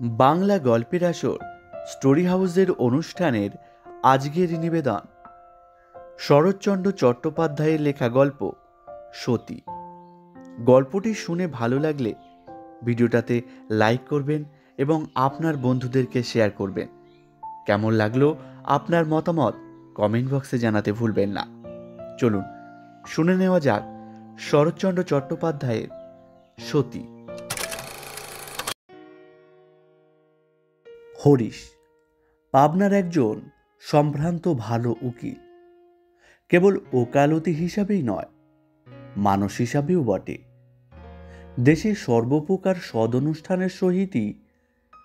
বাংলা গল্পের আসর স্টোরি হাউসের অনুষ্ঠানের আজকের নিবেদন শরৎচন্দ্র চট্টোপাধ্যায়ের লেখা গল্প সতী। গল্পটি শুনে ভালো লাগলে ভিডিওটাতে লাইক করবেন এবং আপনার বন্ধুদেরকে শেয়ার করবেন। কেমন লাগলো আপনার মতামত কমেন্ট বক্সে জানাতে ভুলবেন না। চলুন শুনে নেওয়া যাক শরৎচন্দ্র চট্টোপাধ্যায়ের সতী। হরিশ পাবনার একজন সম্ভ্রান্ত ভালো উকিল। কেবল ওকালতি হিসাবেই নয়, মানুষ হিসাবেও বটে। দেশের সর্বপ্রকার সদনুষ্ঠানের সহিতই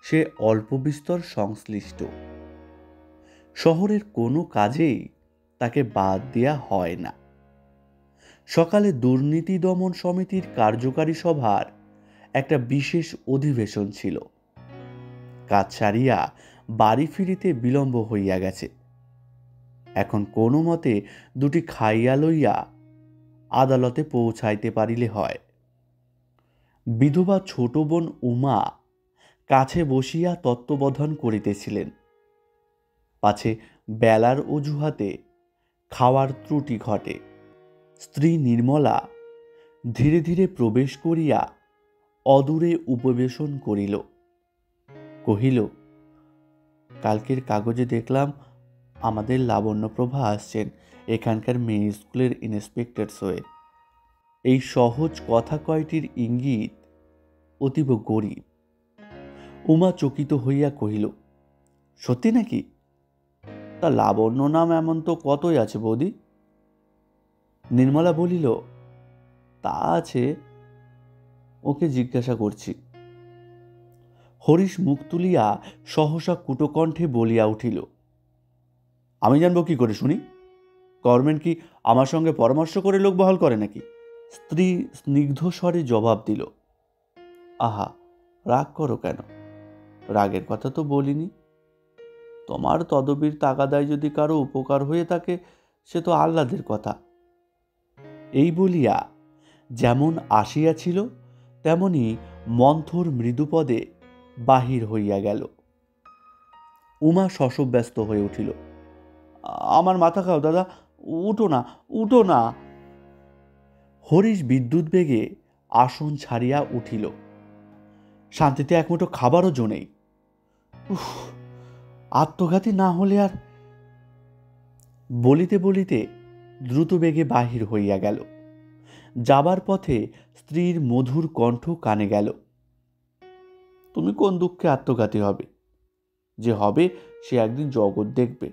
সে অল্প বিস্তর সংশ্লিষ্ট। শহরের কোনো কাজেই তাকে বাদ দেয়া হয় না। সকালে দুর্নীতি দমন সমিতির কার্যকারী সভার একটা বিশেষ অধিবেশন ছিল। কাজ সারিয়া বাড়ি ফিরিতে বিলম্ব হইয়া গেছে। এখন কোনো মতে দুটি খাইয়া লইয়া আদালতে পৌঁছাইতে পারিলে হয়। বিধবা ছোট বোন উমা কাছে বসিয়া তত্ত্ববোধন করিতেছিলেন। পাছে বেলার অজুহাতে খাওয়ার ত্রুটি ঘটে। স্ত্রী নির্মলা ধীরে ধীরে প্রবেশ করিয়া অদূরে উপবেশন করিল। কহিল, কালকের কাগজে দেখলাম আমাদের লাবণ্যপ্রভা আসছেন এখানকার মেয়ে স্কুলের ইন্সপেক্টর হয়ে। এই সহজ কথা কয়টির ইঙ্গিত অতীব গরীব। উমা চকিত হইয়া কহিল, সত্যি নাকি? তা লাবণ্য নাম এমন তো কতই আছে বৌদি। নির্মলা বলিল, তা আছে, ওকে জিজ্ঞাসা করছি। হরিশ মুখ তুলিয়া সহসা কুটকণ্ঠে বলিয়া উঠিল, আমি জানবো কি করে শুনি? গভর্নমেন্ট কি আমার সঙ্গে পরামর্শ করে লোক বহাল করে নাকি? স্ত্রী স্নিগ্ধ স্বরে জবাব দিল, আহা, রাগ করো কেন? রাগের কথা তো বলিনি। তোমার তদবির তাগাদায় যদি কারো উপকার হয়ে থাকে সে তো আহ্লাদের কথা। এই বলিয়া যেমন আসিয়াছিল তেমনি মন্থর মৃদুপদে বাহির হইয়া গেল। উমা শশব্যস্ত হয়ে উঠিল, আমার মাথা খাও দাদা, উঠো না, উঠো না। হরিশ বিদ্যুৎ বেগে আসন ছাড়িয়া উঠিল। শান্তিতে এক মুঠো খাবারও জো নেই। আত্মঘাতী না হলে আর। বলিতে বলিতে দ্রুত বেগে বাহির হইয়া গেল। যাবার পথে স্ত্রীর মধুর কণ্ঠ কানে গেল, তুমি কোন দুঃখে আত্মঘাতী হবে? যে হবে সে একদিন জগৎ দেখবে।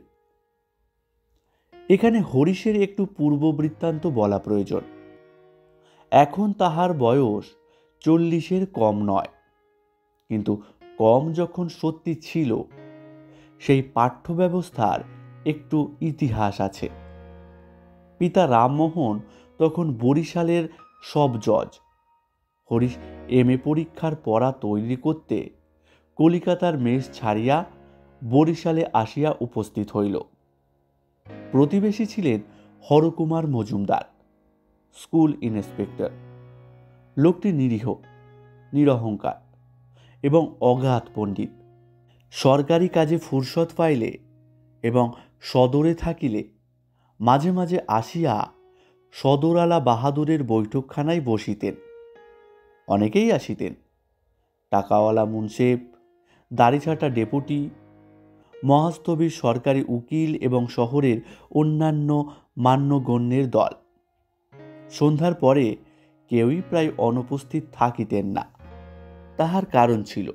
এখানে হরিশের একটু পূর্ব বৃত্তান্ত বলা প্রয়োজন। এখন তাহার বয়স 40-এর কম নয়, কিন্তু কম যখন সত্যি ছিল সেই পাঠ্য ব্যবস্থার একটু ইতিহাস আছে। পিতা রামমোহন তখন বরিশালের সব জজ। হরিশ MA পরীক্ষার পড়া তৈরি করতে কলিকাতার মেস ছাড়িয়া বরিশালে আসিয়া উপস্থিত হইল। প্রতিবেশী ছিলেন হরকুমার মজুমদার, স্কুল ইন্সপেক্টর। লোকটি নিরীহ, নিরহংকার এবং অগাধ পণ্ডিত। সরকারি কাজে ফুরসত পাইলে এবং সদরে থাকিলে মাঝে মাঝে আসিয়া সদরালা বাহাদুরের বৈঠকখানায় বসিতেন। অনেকেই আসিতেন, টাকাওয়ালা মুন্সেফ, দাড়িছাটা ডেপুটি, মহাস্তবীর সরকারি উকিল এবং শহরের অন্যান্য মান্যগণ্যের দল। সন্ধ্যার পরে কেউই প্রায় অনুপস্থিত থাকিতেন না। তাহার কারণ ছিল,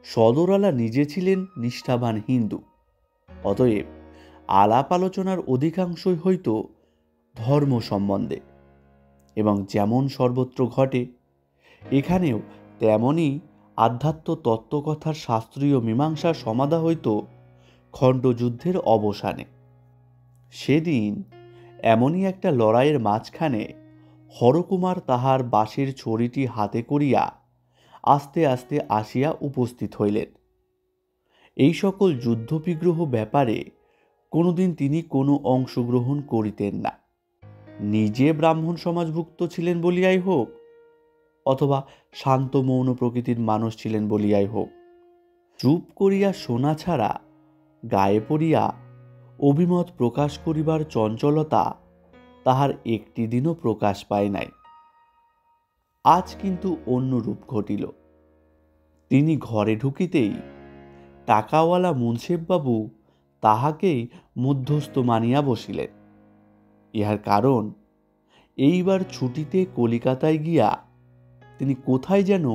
সদরওয়ালা নিজে ছিলেন নিষ্ঠাবান হিন্দু। অতএব আলাপ আলোচনার অধিকাংশই হইত ধর্ম সম্বন্ধে, এবং যেমন সর্বত্র ঘটে এখানেও তেমনই আধ্যাত্ম তত্ত্বকথার শাস্ত্রীয় মীমাংসার সমাধা হইত খণ্ডযুদ্ধের অবসানে। সেদিন এমনই একটা লড়াইয়ের মাঝখানে হরকুমার তাহার বাঁশের ছড়িটি হাতে করিয়া আস্তে আস্তে আসিয়া উপস্থিত হইলেন। এই সকল যুদ্ধবিগ্রহ ব্যাপারে কোনোদিন তিনি কোনো অংশগ্রহণ করিতেন না। নিজে ব্রাহ্মণ সমাজভুক্ত ছিলেন বলিয়াই হোক, অথবা শান্ত মৌন প্রকৃতির মানুষ ছিলেন বলিয়াই হোক, চুপ করিয়া শোনা ছাড়া গায়ে পড়িয়া অভিমত প্রকাশ করিবার চঞ্চলতা তাহার একটি দিনও প্রকাশ পায় নাই। আজ কিন্তু অন্য রূপ ঘটিল। তিনি ঘরে ঢুকিতেই টাকাওয়ালা মুন্সেফবাবু তাহাকেই মধ্যস্থ মানিয়া বসিলেন। ইহার কারণ, এইবার ছুটিতে কলিকাতায় গিয়া তিনি কোথায় যেন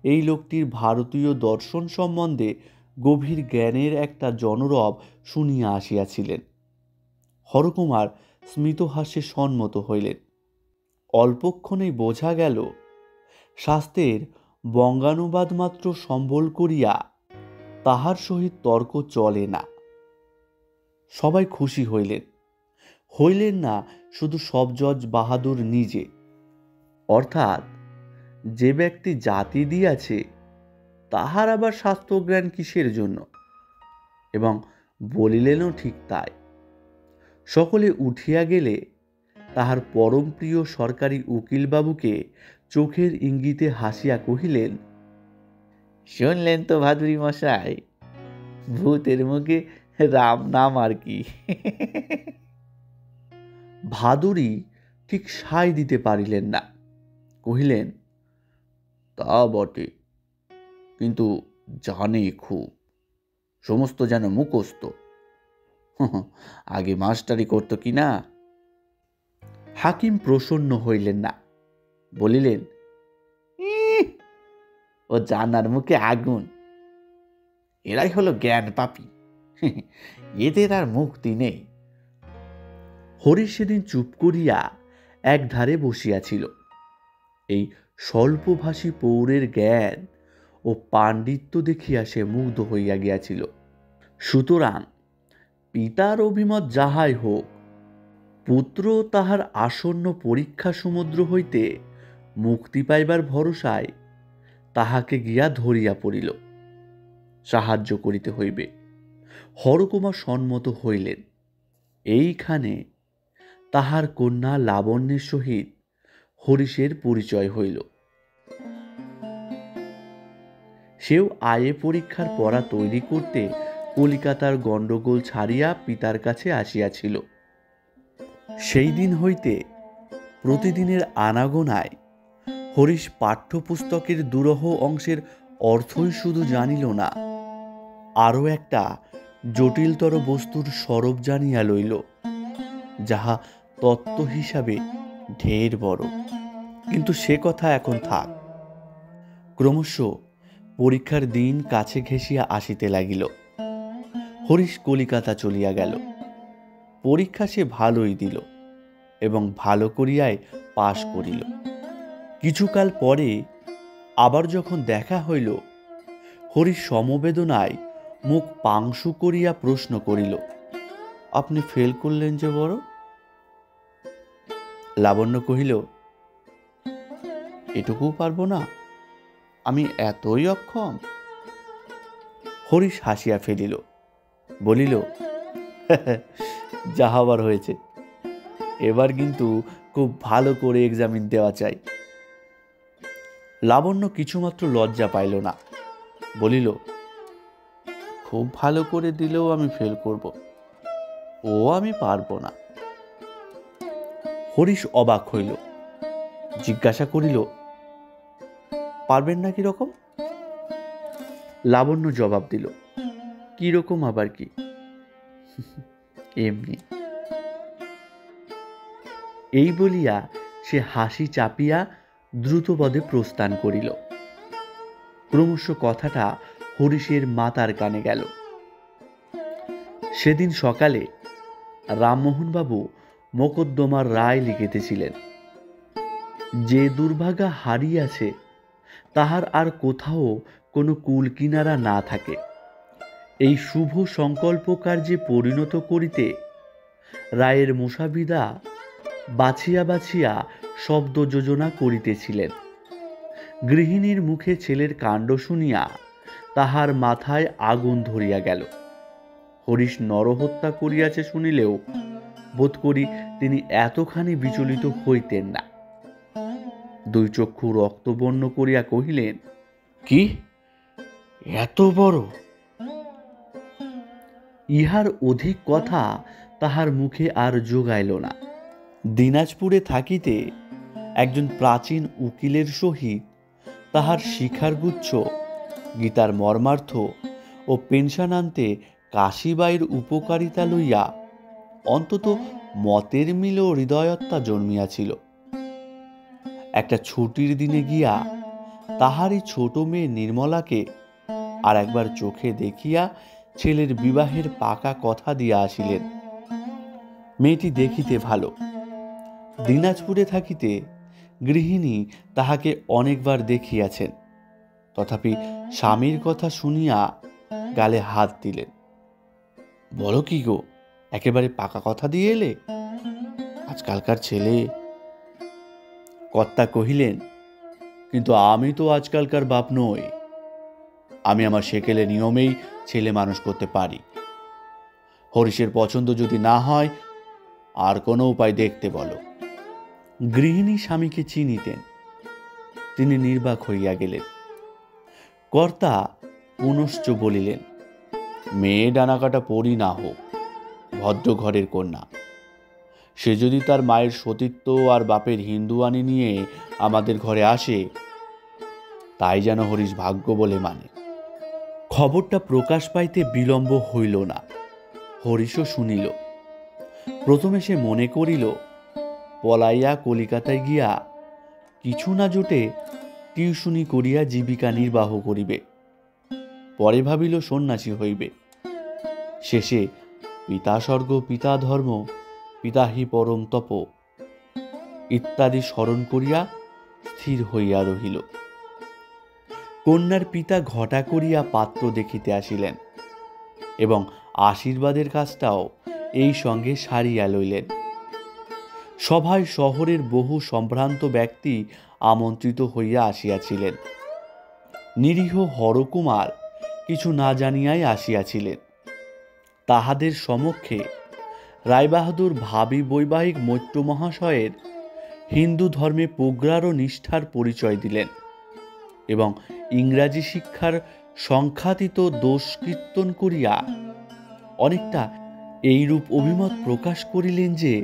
এই লোকটির ভারতীয় দর্শন সম্বন্ধে গভীর জ্ঞানের একটা জনরব শুনিয়া আসিয়াছিলেন। হরকুমার স্মিতহাস্যে সম্মত হইলেন। অল্পক্ষণেই বোঝা গেল, শাস্ত্রের বঙ্গানুবাদ মাত্র সম্বল করিয়া তাহার সহিত তর্ক চলে না। সবাই খুশি হইলেন না শুধু সবজজ বাহাদুর নিজে। অর্থাৎ যে ব্যক্তি জাতি দিয়াছে তাহার আবার শাস্ত্রজ্ঞান কিসের জন্য, এবং বলিলেনও ঠিক তাই। সকলে উঠিয়া গেলে তাহার পরম প্রিয় সরকারি উকিলবাবুকে চোখের ইঙ্গিতে হাসিয়া কহিলেন, শুনলেন তো ভাদুরী মশাই, ভূতের মুখে রাম নাম আর কি। ভাদুরী ঠিক সায় দিতে পারিলেন না, কহিলেন, তা বটে, কিন্তু জানে খুব, সমস্ত যেন মুখস্থ। আগে মাস্টারি করত কি না। হাকিম প্রসন্ন হইলেন না, বলিলেন, ও জানার মুখে আগুন, এরাই হলো জ্ঞান পাপী, এদের আর মুক্তি নেই। হরিশ সেদিন চুপ করিয়া এক ধারে বসিয়াছিল। এই স্বল্পভাষী পৌরের জ্ঞান ও পাণ্ডিত্য দেখিয়া সে মুগ্ধ হইয়া গিয়াছিল। সুতরাং পিতার অভিমত যাহাই হোক, পুত্র তাহার আসন্ন পরীক্ষা সমুদ্র হইতে মুক্তি পাইবার ভরসায় তাহাকে গিয়া ধরিয়া পড়িল। সাহায্য করিতে হইবে। হরকুমার সম্মত হইলেন। এইখানে তাহার কন্যা লাবণ্যের সহিত হরিশের পরিচয় হইল। সেও আয়ে পরীক্ষার পড়া তৈরি করতে কলিকাতার গণ্ডগোল ছাড়িয়া পিতার কাছে আসিয়াছিল। সেই দিন হইতে প্রতিদিনের আনাগোনায় হরিশ পাঠ্যপুস্তকের দুরহ অংশের অর্থই শুধু জানিল না, আরও একটা জটিলতর বস্তুর স্বরূপ জানিয়া লইল, যাহা তত্ত্ব হিসাবে ঢের বড়। কিন্তু সে কথা এখন থাক। ক্রমশ পরীক্ষার দিন কাছে ঘেঁষিয়া আসিতে লাগিল। হরিশ কলিকাতা চলিয়া গেল। পরীক্ষা সে ভালোই দিল এবং ভালো করিয়াই পাশ করিল। কিছুকাল পরে আবার যখন দেখা হইল, হরিশ সমবেদনায় মুখ পাংশু করিয়া প্রশ্ন করিল, আপনি ফেল করলেন যে বড়? লাবণ্য কহিল, এটুকু পারব না, আমি এতই অক্ষম? হরিশ হাসিয়া ফেলিল, বলিল, যাহাবার হয়েছে, এবার কিন্তু খুব ভালো করে এক্সামিন দেওয়া চাই। লাবণ্য কিছুমাত্র লজ্জা পাইল না, বলিল, খুব ভালো করে দিলেও আমি ফেল করব, ও আমি পারব না। হরিশ অবাক হইল, জিজ্ঞাসা করিল, পারবেন না কিরকম? লাবণ্য জবাব দিল, কিরকম আবার কি, এমনি। এই বলিয়া সে হাসি চাপিয়া দ্রুতপদে প্রস্থান করিল। ক্রমশ কথাটা হরিশের মাতার কানে গেল। সেদিন সকালে রামমোহনবাবু মোকদ্দমার রায় লিখিতেছিলেন। যে দুর্ভাগা হারিয়াছে তাহার আর কোথাও কোনো কুল কিনারা না থাকে, এই শুভ সংকল্প কার্যে পরিণত করিতে রায়ের মোসাবিদা বাছিয়া বাছিয়া শব্দ যোজনা করিতেছিলেন। গৃহিণীর মুখে ছেলের কাণ্ড শুনিয়া তাহার মাথায় আগুন ধরিয়া গেল। হরিশ নরহত্যা করিয়াছে শুনিলেও বোধ করি তিনি এতখানি বিচলিত হইতেন না। দুই চক্ষু রক্তবর্ণ করিয়া কহিলেন, কি এত বড় ইহার অধিক কথা তাহার মুখে আর যোগাইল না। দিনাজপুরে থাকিতে একজন প্রাচীন উকিলের সহিত তাহার শিখারগুচ্ছ, গীতার মর্মার্থ ও পেনশন আনতে কাশীবাইয়ের উপকারিতা লইয়া অন্তত মতের মিল ও হৃদয়ত্তা জন্মিয়াছিল। একটা ছুটির দিনে গিয়া তাহারই ছোট মেয়ে নির্মলাকে আর একবার চোখে দেখিয়া ছেলের বিবাহের পাকা কথা দিয়া আসিলেন। মেয়েটি দেখিতে ভালো। দিনাজপুরে থাকিতে গৃহিণী তাহাকে অনেকবার দেখিয়াছেন, তথাপি স্বামীর কথা শুনিয়া গালে হাত দিলেন। বলো কি গো, একেবারে পাকা কথা দিয়ে এলে? আজকালকার ছেলে। কর্তা কহিলেন, কিন্তু আমি তো আজকালকার বাপ নই। আমি আমার সেকেলে নিয়মেই ছেলে মানুষ করতে পারি। হরিশের পছন্দ যদি না হয় আর কোনো উপায় দেখতে বলো। গৃহিণী স্বামীকে চিনিতেন। তিনি নির্বাক হইয়া গেলেন। কর্তা পুনশ্চ বলিলেন, মেয়ে ডানাকাটা পরি না হোক, ভদ্র ঘরের কন্যা। সে যদি তার মায়ের সতীত্ব আর বাপের হিন্দুয়ানি নিয়ে আমাদের ঘরে আসে, তাই যেন হরিশ ভাগ্য বলে মানে। খবরটা প্রকাশ পাইতে বিলম্ব হইল না। হরিশও শুনিল। প্রথমে সে মনে করিল পলাইয়া কলিকাতায় গিয়া কিছু না জোটে টিউশনি করিয়া জীবিকা নির্বাহ করিবে। পরে ভাবিল সন্ন্যাসী হইবে। শেষে পিতা স্বর্গ, পিতা ধর্ম, পিতা হি পরম তপ ইত্যাদি স্মরণ করিয়া স্থির হইয়া রহিল। কন্যার পিতা ঘটা করিয়া পাত্র দেখিতে আসিলেন এবং আশীর্বাদের কাজটাও এই সঙ্গে সারিয়া লইলেন। সভায় শহরের বহু সম্ভ্রান্ত ব্যক্তি আমন্ত্রিত হইয়া আসিয়াছিলেন। নিরীহ হরকুমার কিছু না জানিয়াই আসিয়াছিলেন। তাহাদের সমক্ষে রায়বাহাদুর ভাবী বৈবাহিক মৈত্র মহাশয়ের হিন্দু ধর্মে প্রগাঢ় নিষ্ঠার পরিচয় দিলেন এবং ইংরাজি শিক্ষার সংখ্যাতীত দোষ কীর্তন করিয়া অনেকটা এইরূপ অভিমত প্রকাশ করিলেন যে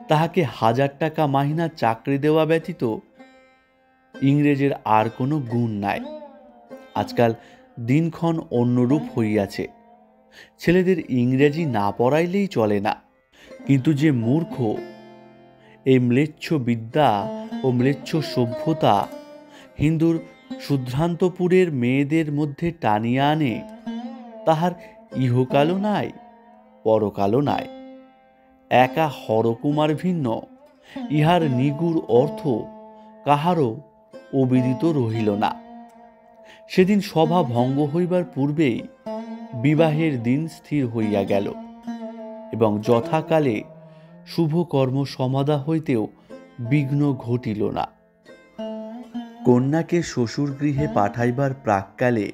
তাহাকে 1000 টাকা মাহিনা চাকরি দেওয়া ব্যতীত ইংরেজের আর কোনো গুণ নাই। আজকাল দিনক্ষণ অন্যরূপ হইয়াছে। ছেলেদের ইংরেজি না পড়াইলেই চলে না। কিন্তু যে মূর্খ এই ম্লেচ্ছ বিদ্যা ও ম্লেচ্ছ সভ্যতা হিন্দুর শুদ্ধান্তপুরের মেয়েদের মধ্যে টানিয়া আনে, তাহার ইহকালও নাই, পরকালও নাই। একা হরকুমার ভিন্ন ইহার নিগুড় অর্থ কাহারও অবিদিত রহিল না। সেদিন সভা ভঙ্গ হইবার পূর্বেই বিবাহের দিন স্থির হইয়া গেল এবং যথাকালে শুভকর্ম সমাধা হইতেও বিঘ্ন ঘটিল না। কন্যাকে শ্বশুর গৃহে পাঠাইবার প্রাক্কালে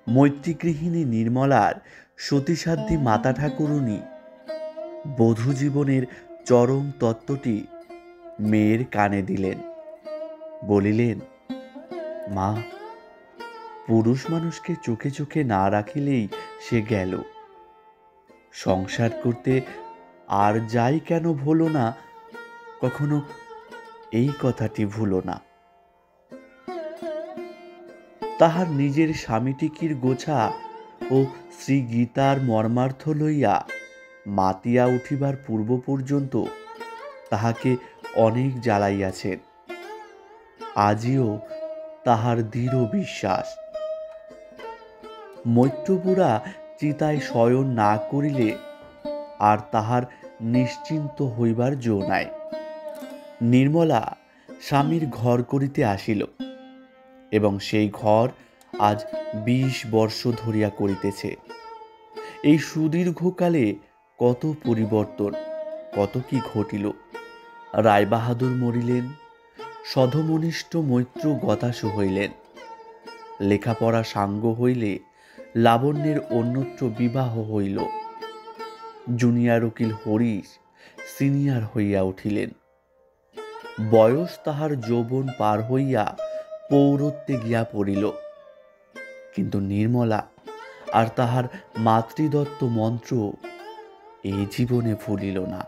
মৈত্রীগৃহিণী নির্মলার সতীসাধ্যী মাতা ঠাকুরুনী বধূ জীবনের চরম তত্ত্বটি মেয়ের কানে দিলেন। বলিলেন, মা, পুরুষ মানুষকে চোখে চোখে না রাখিলেই সে গেল। সংসার করতে আর যাই কেন ভুলো না, কখনো এই কথাটি ভুলো না। তাহার নিজের স্বামীটিকির গোছা ও শ্রী গীতার মর্মার্থ লইয়া মাতিয়া উঠিবার পূর্ব পর্যন্ত তাহাকে অনেক জ্বালাইয়াছেন। আজিও তাহার দৃঢ় বিশ্বাস, মৈত্রপুরা চিতায় শয়ন না করিলে আর তাহার নিশ্চিন্ত হইবার জো নাই। নির্মলা স্বামীর ঘর করিতে আসিল এবং সেই ঘর আজ 20 বর্ষ ধরিয়া করিতেছে। এই সুদীর্ঘকালে কত পরিবর্তন, কত কি ঘটিল। রায়বাহাদুর মরিলেন, সধমনিষ্ঠ মৈত্র গতাশু হইলেন। লেখাপড়া সাঙ্গ হইলে লাবণ্যের অন্যত্র বিবাহ হইল। জুনিয়র উকিল হরিশ সিনিয়র হইয়া উঠিলেন। বয়স তাহার যৌবন পার হইয়া পৌরত্বে গিয়া পড়িল। কিন্তু নির্মলা আর তাহার মাতৃদত্ত মন্ত্র এই জীবনে ভুলিল না।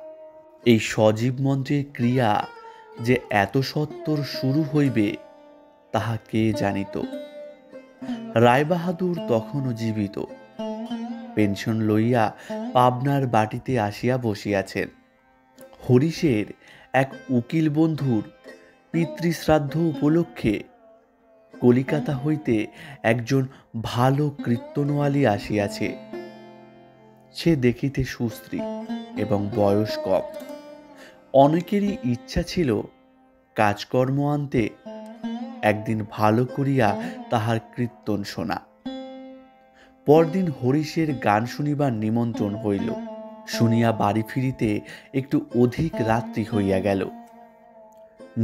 এই সজীব মন্ত্রের ক্রিয়া যে এত সত্বর শুরু হইবে তাহা কে জানিত। রায়বাহাদুর তখনও জীবিত, পেনশন লইয়া পাবনার বাটিতে আসিয়া বসিয়াছেন। হরিশের এক উকিল বন্ধুর পিতৃশ্রাদ্ধ উপলক্ষে কলিকাতা হইতে একজন ভালো কীর্তনওয়ালী আসিয়াছে। সে দেখিতে সুস্ত্রী এবং বয়স কম। অনেকেরই ইচ্ছা ছিল কাজকর্ম আনতে একদিন ভালো করিয়া তাহার কীর্তন শোনা। পরদিন হরিশের গান শুনিবার নিমন্ত্রণ হইল। শুনিয়া বাড়ি ফিরিতে একটু অধিক রাত্রি হইয়া গেল।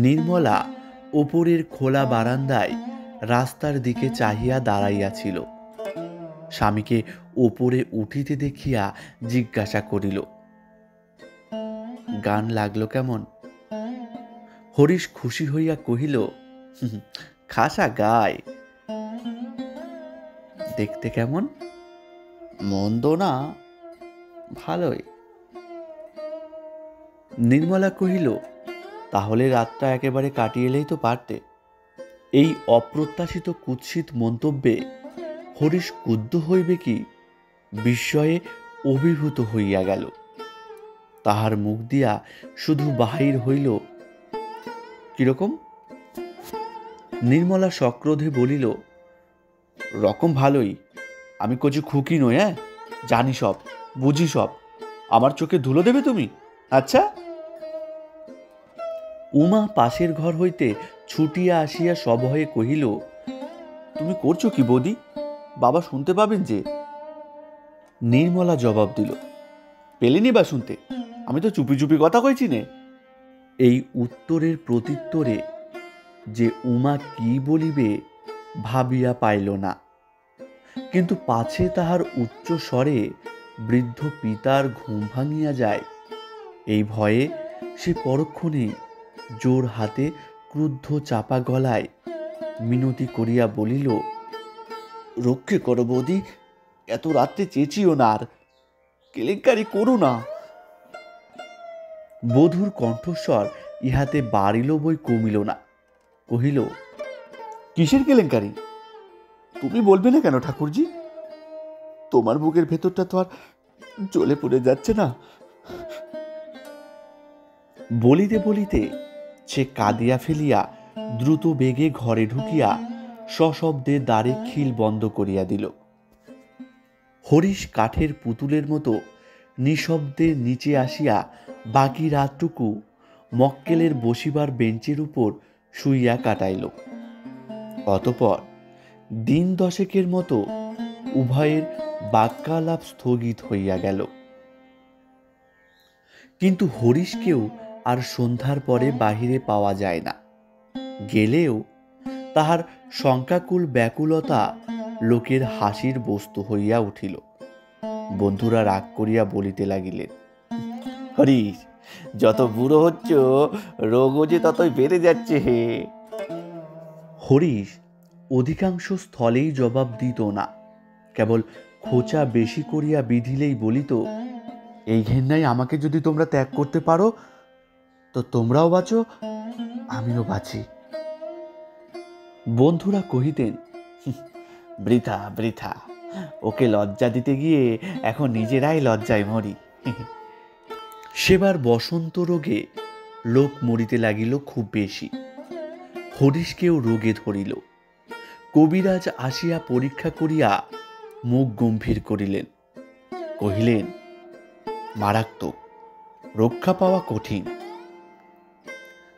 নির্মলা ওপরের খোলা বারান্দায় রাস্তার দিকে চাহিয়া দাঁড়াইয়াছিল। স্বামীকে ওপরে উঠিতে দেখিয়া জিজ্ঞাসা করিল, গান লাগলো কেমন? হরিশ খুশি হইয়া কহিল, খাসা গায়। দেখতে কেমন? মন্দ না, ভালোই। নির্মলা কহিল, তাহলে রাতটা একেবারে কাটিয়ে এলেই তো পারতে। এই অপ্রত্যাশিত কুৎসিত মন্তব্যে হরিশ ক্রুদ্ধ হইবে কি বিস্ময়ে অভিভূত হইয়া গেল। তাহার মুখ দিয়া শুধু বাহির হইল, কিরকম? নির্মলা সক্রোধে বলিল, রকম ভালোই। আমি কচি খুকি নই, জানি সব, বুঝি সব। আমার চোখে ধুলো দেবে তুমি? আচ্ছা। উমা পাশের ঘর হইতে ছুটিয়া আসিয়া সভয়ে কহিল, তুমি করছো কি বৌদি? বাবা শুনতে পাবেন যে। নির্মলা জবাব দিল, পেলেনি বা শুনতে? আমি তো চুপি চুপি কথা কইছি নে। এই উত্তরের প্রত্যুত্তরে যে উমা কি বলিবে ভাবিয়া পাইল না, কিন্তু পাছে তাহার উচ্চ স্বরে বৃদ্ধ পিতার ঘুম ভাঙিয়া যায়, এই ভয়ে সে পরক্ষণে জোর হাতে ক্রুদ্ধ চাপা গলায় মিনতি করিয়া বলিল, রক্ষে করো বৌদি, এত রাত্রে চেঁচিও না, আর কেলেঙ্কারি করো না। বধূর কণ্ঠস্বর ইহাতে বাড়িল বই কমিল না। কহিল, কিসের কেলেঙ্কারি? তুমি বলবে না কেন ঠাকুরজি? তোমার বুকের ভেতরটা তো আর জ্বলে পড়ে যাচ্ছে না? বলিতে বলিতে সে কাঁদিয়া ফেলিয়া দ্রুত বেগে ঘরে ঢুকিয়া সশব্দে দ্বারে খিল বন্ধ করিয়া দিল। হরিশ কাঠের পুতুলের মতো নিঃশব্দে নিচে আসিয়া বাকি রাতটুকু মক্কেলের বসিবার বেঞ্চের উপর শুইয়া কাটাইল। অতঃপর দিন দশেকের মতো উভয়ের বাক্যালাপ স্থগিত হইয়া গেল। কিন্তু হরিশকেও আর সন্ধ্যার পরে বাহিরে পাওয়া যায় না। গেলেও তাহার শঙ্কাকুল ব্যাকুলতা লোকের হাসির বস্তু হইয়া উঠিল। বন্ধুরা রাগ করিয়া বলিতে লাগিলেন, হরিশ, যত বুড়ো হচ্ছ রোগও যে ততই বেড়ে যাচ্ছে হে। হরিশ অধিকাংশ স্থলেই জবাব দিত না, কেবল খোঁচা বেশি করিয়া বিধিলেই বলিত, এই ঘেন্নাই আমাকে যদি তোমরা ত্যাগ করতে পারো তো তোমরাও বাঁচো, আমিও বাঁচি। বন্ধুরা কহিতেন, বৃথা বৃথা, ওকে লজ্জা দিতে গিয়ে এখন নিজেরাই লজ্জায় মরি। সেবার বসন্ত রোগে লোক মরিতে লাগিল খুব বেশি। হরিশকেও রোগে ধরিল। কবিরাজ আসিয়া পরীক্ষা করিয়া মুখ গম্ভীর করিলেন। কহিলেন, মারাত্মক, রক্ষা পাওয়া কঠিন।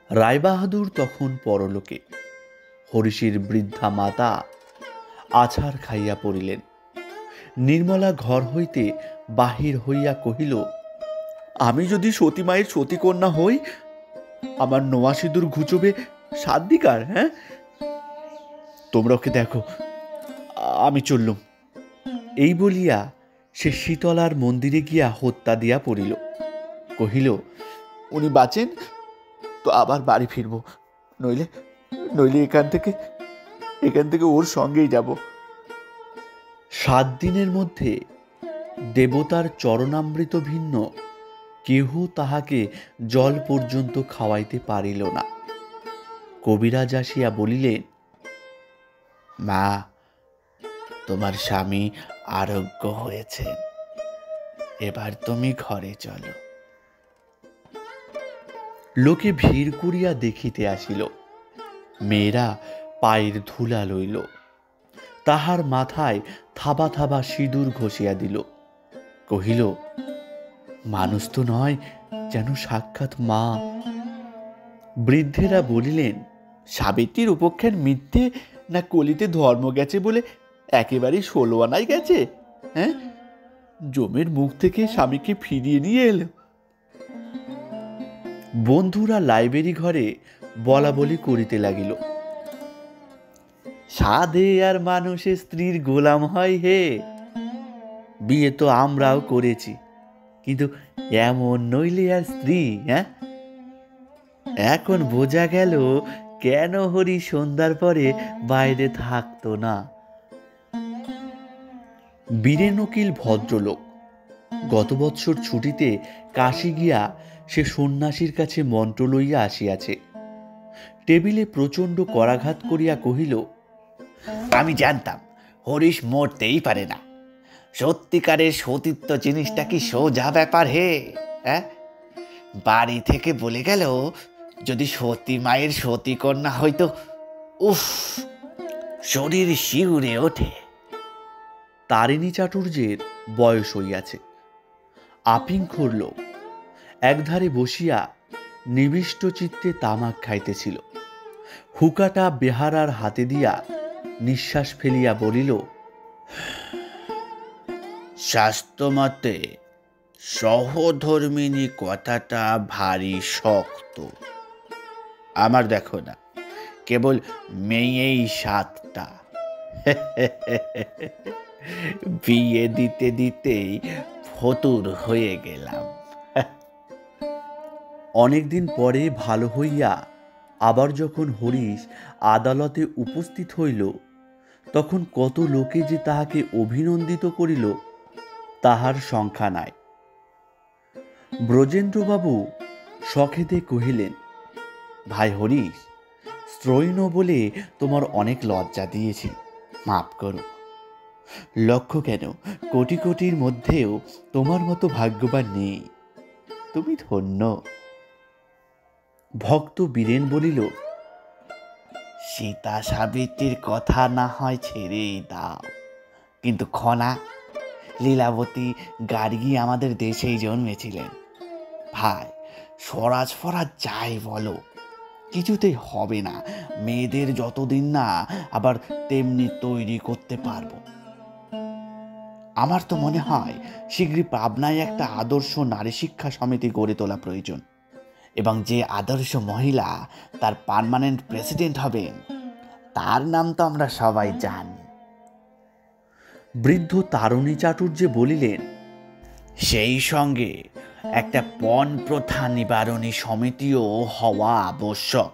রায়বাহাদুর তখন পরলোকে। হরিশের বৃদ্ধা মাতা আছাড় খাইয়া পড়িলেন। নির্মলা ঘর হইতে বাহির হইয়া কহিল, আমি যদি সতীমায়ের সতীকন্যা হই, আমার নোয়া সিঁদুর ঘুচবে সাদ্দিকার? তোমরা ওকে দেখো, আমি চললুম। এই বলিয়া সে শীতলার মন্দিরে গিয়া হত্যা দিয়া পড়িল। কহিল, উনি বাঁচেন তো আবার বাড়ি ফিরব, নইলে নইলে এখান থেকে ওর সঙ্গেই যাব। 7 দিনের মধ্যে দেবতার চরণামৃত ভিন্ন কেহ তাহাকে জল পর্যন্ত খাওয়াইতে পারিল না। কবিরাজ আসিয়া বলিলেন, মা, তোমার স্বামী আরোগ্য হয়েছেন, এবার তুমি ঘরে চলো। লোকে ভিড় করিয়া দেখিতে আসিল। মেয়েরা পায়ের ধুলা লইল, তাহার মাথায় থাবা থাবা সিঁদুর ঘষিয়া দিল। কহিল, মানুষ তো নয়, যেন সাক্ষাৎ মা। বৃদ্ধেরা বলিলেন, সাবিত্রীর উপখ্যান মিথ্যে না কলিতে ধর্ম গেছে বলে একেবারেই 16 আনায় গেছে? হ্যাঁ, জমের মুখ থেকে স্বামীকে ফিরিয়ে নিয়ে এলো। বন্ধুরা লাইব্রেরি ঘরে বলা বলি করিতে লাগিল, সাধে আর মানুষের স্ত্রীর গোলাম হয় হে। বিয়ে তো আমরাও করেছি, কিন্তু এমন নইলে আর স্ত্রী? হ্যাঁ, এখন বোঝা গেল কেন হরি সন্ধ্যার পরে বাইরে থাকতো না। বীরেন উকিল ভদ্রলোক। গত বৎসর ছুটিতে কাশী গিয়া সে সন্ন্যাসীর কাছে মন্ত্র লইয়া আসিয়াছে। টেবিলে প্রচণ্ড করাঘাত করিয়া কহিল, আমি জানতাম হরিশ মরতেই পারে না। সত্যিকারের সতীত্ব জিনিসটা কি সোজা ব্যাপার হে? হ্যাঁ, বাড়ি থেকে বলে গেল যদি সতী মায়ের সতী কন্যা হইতো, উফ, শরীর শিউরে ওঠে। তারিণী চাটুর্যের বয়স হইয়াছে, আফিংখোর লোক। একধারে বসিয়া নিবিষ্ট চিত্তে তামাক খাইতেছিল। হুকাটা বেহারার হাতে দিয়া নিঃশ্বাস ফেলিয়া বলিল, শাস্ত্রমতে সহধর্মিণী কথাটা ভারী শক্ত। আমার দেখো না, কেবল মেয়েই 7টা। বিয়ে দিতে দিতেই ফতুর হয়ে গেলাম। অনেকদিন পরে ভালো হইয়া আবার যখন হরিশ আদালতে উপস্থিত হইল, তখন কত লোকে যে তাহাকে অভিনন্দিত করিল তাহার সংখ্যা নাই। ব্রজেন্দ্রবাবু সখেতে কহিলেন, ভাই হরিশ, স্ত্রৈণ বলে তোমার অনেক লজ্জা দিয়েছি, মাপ করো। লক্ষ কেন, কোটি কোটির মধ্যেও তোমার মতো ভাগ্যবান নেই, তুমি ধন্য। ভক্ত বীরেন বলিল, সীতা সাবিত্রীর কথা না হয় ছেড়েই দাও, কিন্তু খনা, লীলাবতী, গার্গী আমাদের দেশেই জন্মেছিলেন। ভাই, স্বরাজ ফরাজ যাই বলো, কিছুতেই হবে না। মেয়েদের যতদিন না আবার তেমনি তৈরি করতে পারবো। আমার তো মনে হয় শীঘ্রই পাবনায় একটা আদর্শ নারী শিক্ষা সমিতি গড়ে তোলা প্রয়োজন, এবং যে আদর্শ মহিলা তার পার্মানেন্ট প্রেসিডেন্ট হবেন, তার নাম তো আমরা সবাই জানি। বৃদ্ধ তারিণী চাটুর্যে বলিলেন, সেই সঙ্গে একটা পণ প্রথা নিবারণী সমিতিও হওয়া আবশ্যক।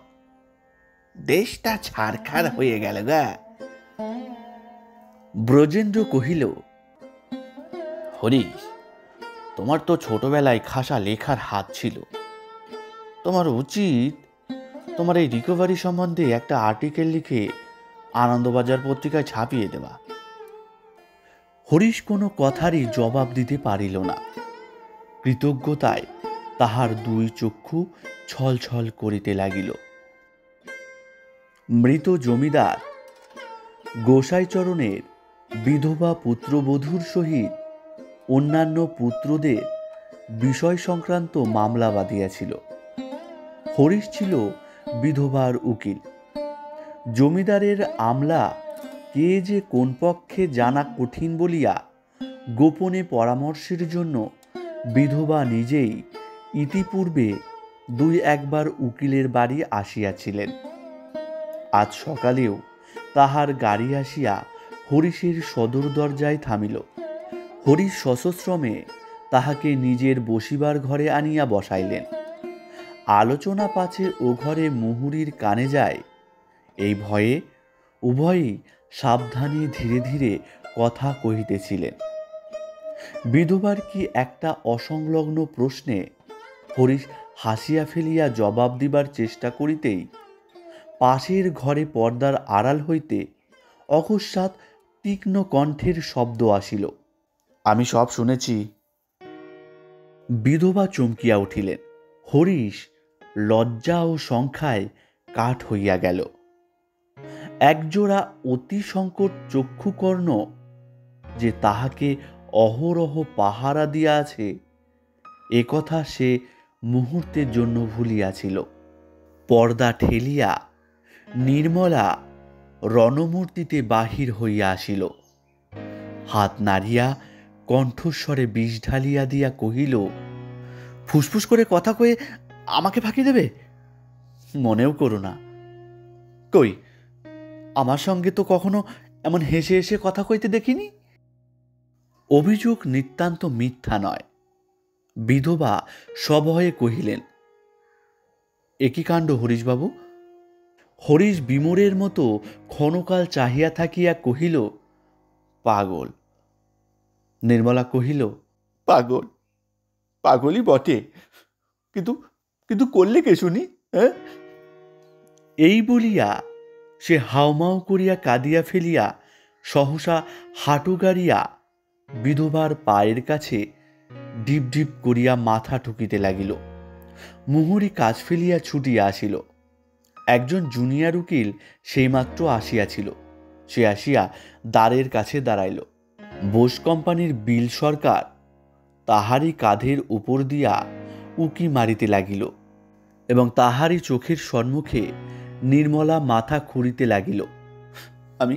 দেশটা ছারখার হয়ে গেল গা। ব্রজেন্দ্র কহিল, হরিশ, তোমার তো ছোটবেলায় খাসা লেখার হাত ছিল, তোমার উচিত তোমার এই রিকভারি সম্বন্ধে একটা আর্টিকেল লিখে আনন্দবাজার পত্রিকায় ছাপিয়ে দেওয়া। হরিশ কোনো কথারই জবাব দিতে পারিল না। কৃতজ্ঞতায় তাহার 2 চক্ষু ছলছল করিতে লাগিল। মৃত জমিদার গোসাইচরণের বিধবা পুত্রবধূর সহিত অন্যান্য পুত্রদের বিষয় সংক্রান্ত মামলা বাঁধিয়াছিল। হরিশ ছিল বিধবার উকিল। জমিদারের আমলা কে যে কোন পক্ষে জানা কঠিন বলিয়া গোপনে পরামর্শের জন্য বিধবা নিজেই ইতিপূর্বে 2-1 বার উকিলের বাড়ি আসিয়াছিলেন। আজ সকালেও তাহার গাড়ি আসিয়া হরিশের সদর দরজায় থামিল। হরিশ সশ্রমে তাহাকে নিজের বসিবার ঘরে আনিয়া বসাইলেন। আলোচনা পাছে ও ঘরে মুহুরীর কানে যায়, এই ভয়ে উভয়ই সাবধানে ধীরে ধীরে কথা কহিতেছিলেন। বিধবার কি একটা অসংলগ্ন প্রশ্নে হরিশ হাসিয়া ফেলিয়া জবাব দিবার চেষ্টা করিতেই পাশের ঘরে পর্দার আড়াল হইতে অকস্মাৎ তীক্ষ্ণ কণ্ঠের শব্দ আসিল। আমি সব শুনেছি। বিধবা চমকিয়া উঠিলেন। হরিশ লজ্জা ও সংখ্যায় কাঠ হইয়া গেল। একজোড়া অতি সংকট চক্ষুকর্ণ যে তাহাকে অহরহ পাহারা দিয়া আছে, এ কথা সে মুহূর্তের জন্য ভুলিয়াছিল। পর্দা ঠেলিয়া নির্মলা রণমূর্তিতে বাহির হইয়া আসিল। হাত নাড়িয়া কণ্ঠস্বরে বিষ ঢালিয়া দিয়া কহিল, ফুসফুস করে কথা কয়ে আমাকে ফাঁকি দেবে? মনেও করো না। কই, আমার সঙ্গে তো কখনো এমন হেসে হেসে কথা কইতে দেখিনি। অভিযোগ নিতান্ত মিথ্যা নয়। বিধবা সভয়ে কহিলেন। একই কাণ্ড হরিশবাবু। হরিশ বিমরের মতো ক্ষণকাল চাহিয়া থাকিয়া কহিল, পাগল। নির্মলা কহিল, পাগল, পাগলই বটে, কিন্তু কিন্তু করলে কে শুনি? হ্যাঁ? এই বলিয়া সে হাউমাউ করিয়া কাঁদিয়া ফেলিয়া সহসা হাঁটু গাড়িয়া বিধবার পায়ের কাছে ডিপ ডিপ করিয়া মাথা ঠুকিতে লাগিল। মুহুরী কাজ ফেলিয়া ছুটিয়া আসিল। একজন জুনিয়র উকিল সেইমাত্র আসিয়াছিল। সে আসিয়া দ্বারের কাছে দাঁড়াইল। বোস কোম্পানির বিল সরকার তাহারই কাঁধের উপর দিয়া উকি মারিতে লাগিল এবং তাহারই চোখের সম্মুখে নির্মলা মাথা খুঁড়িতে লাগিল। আমি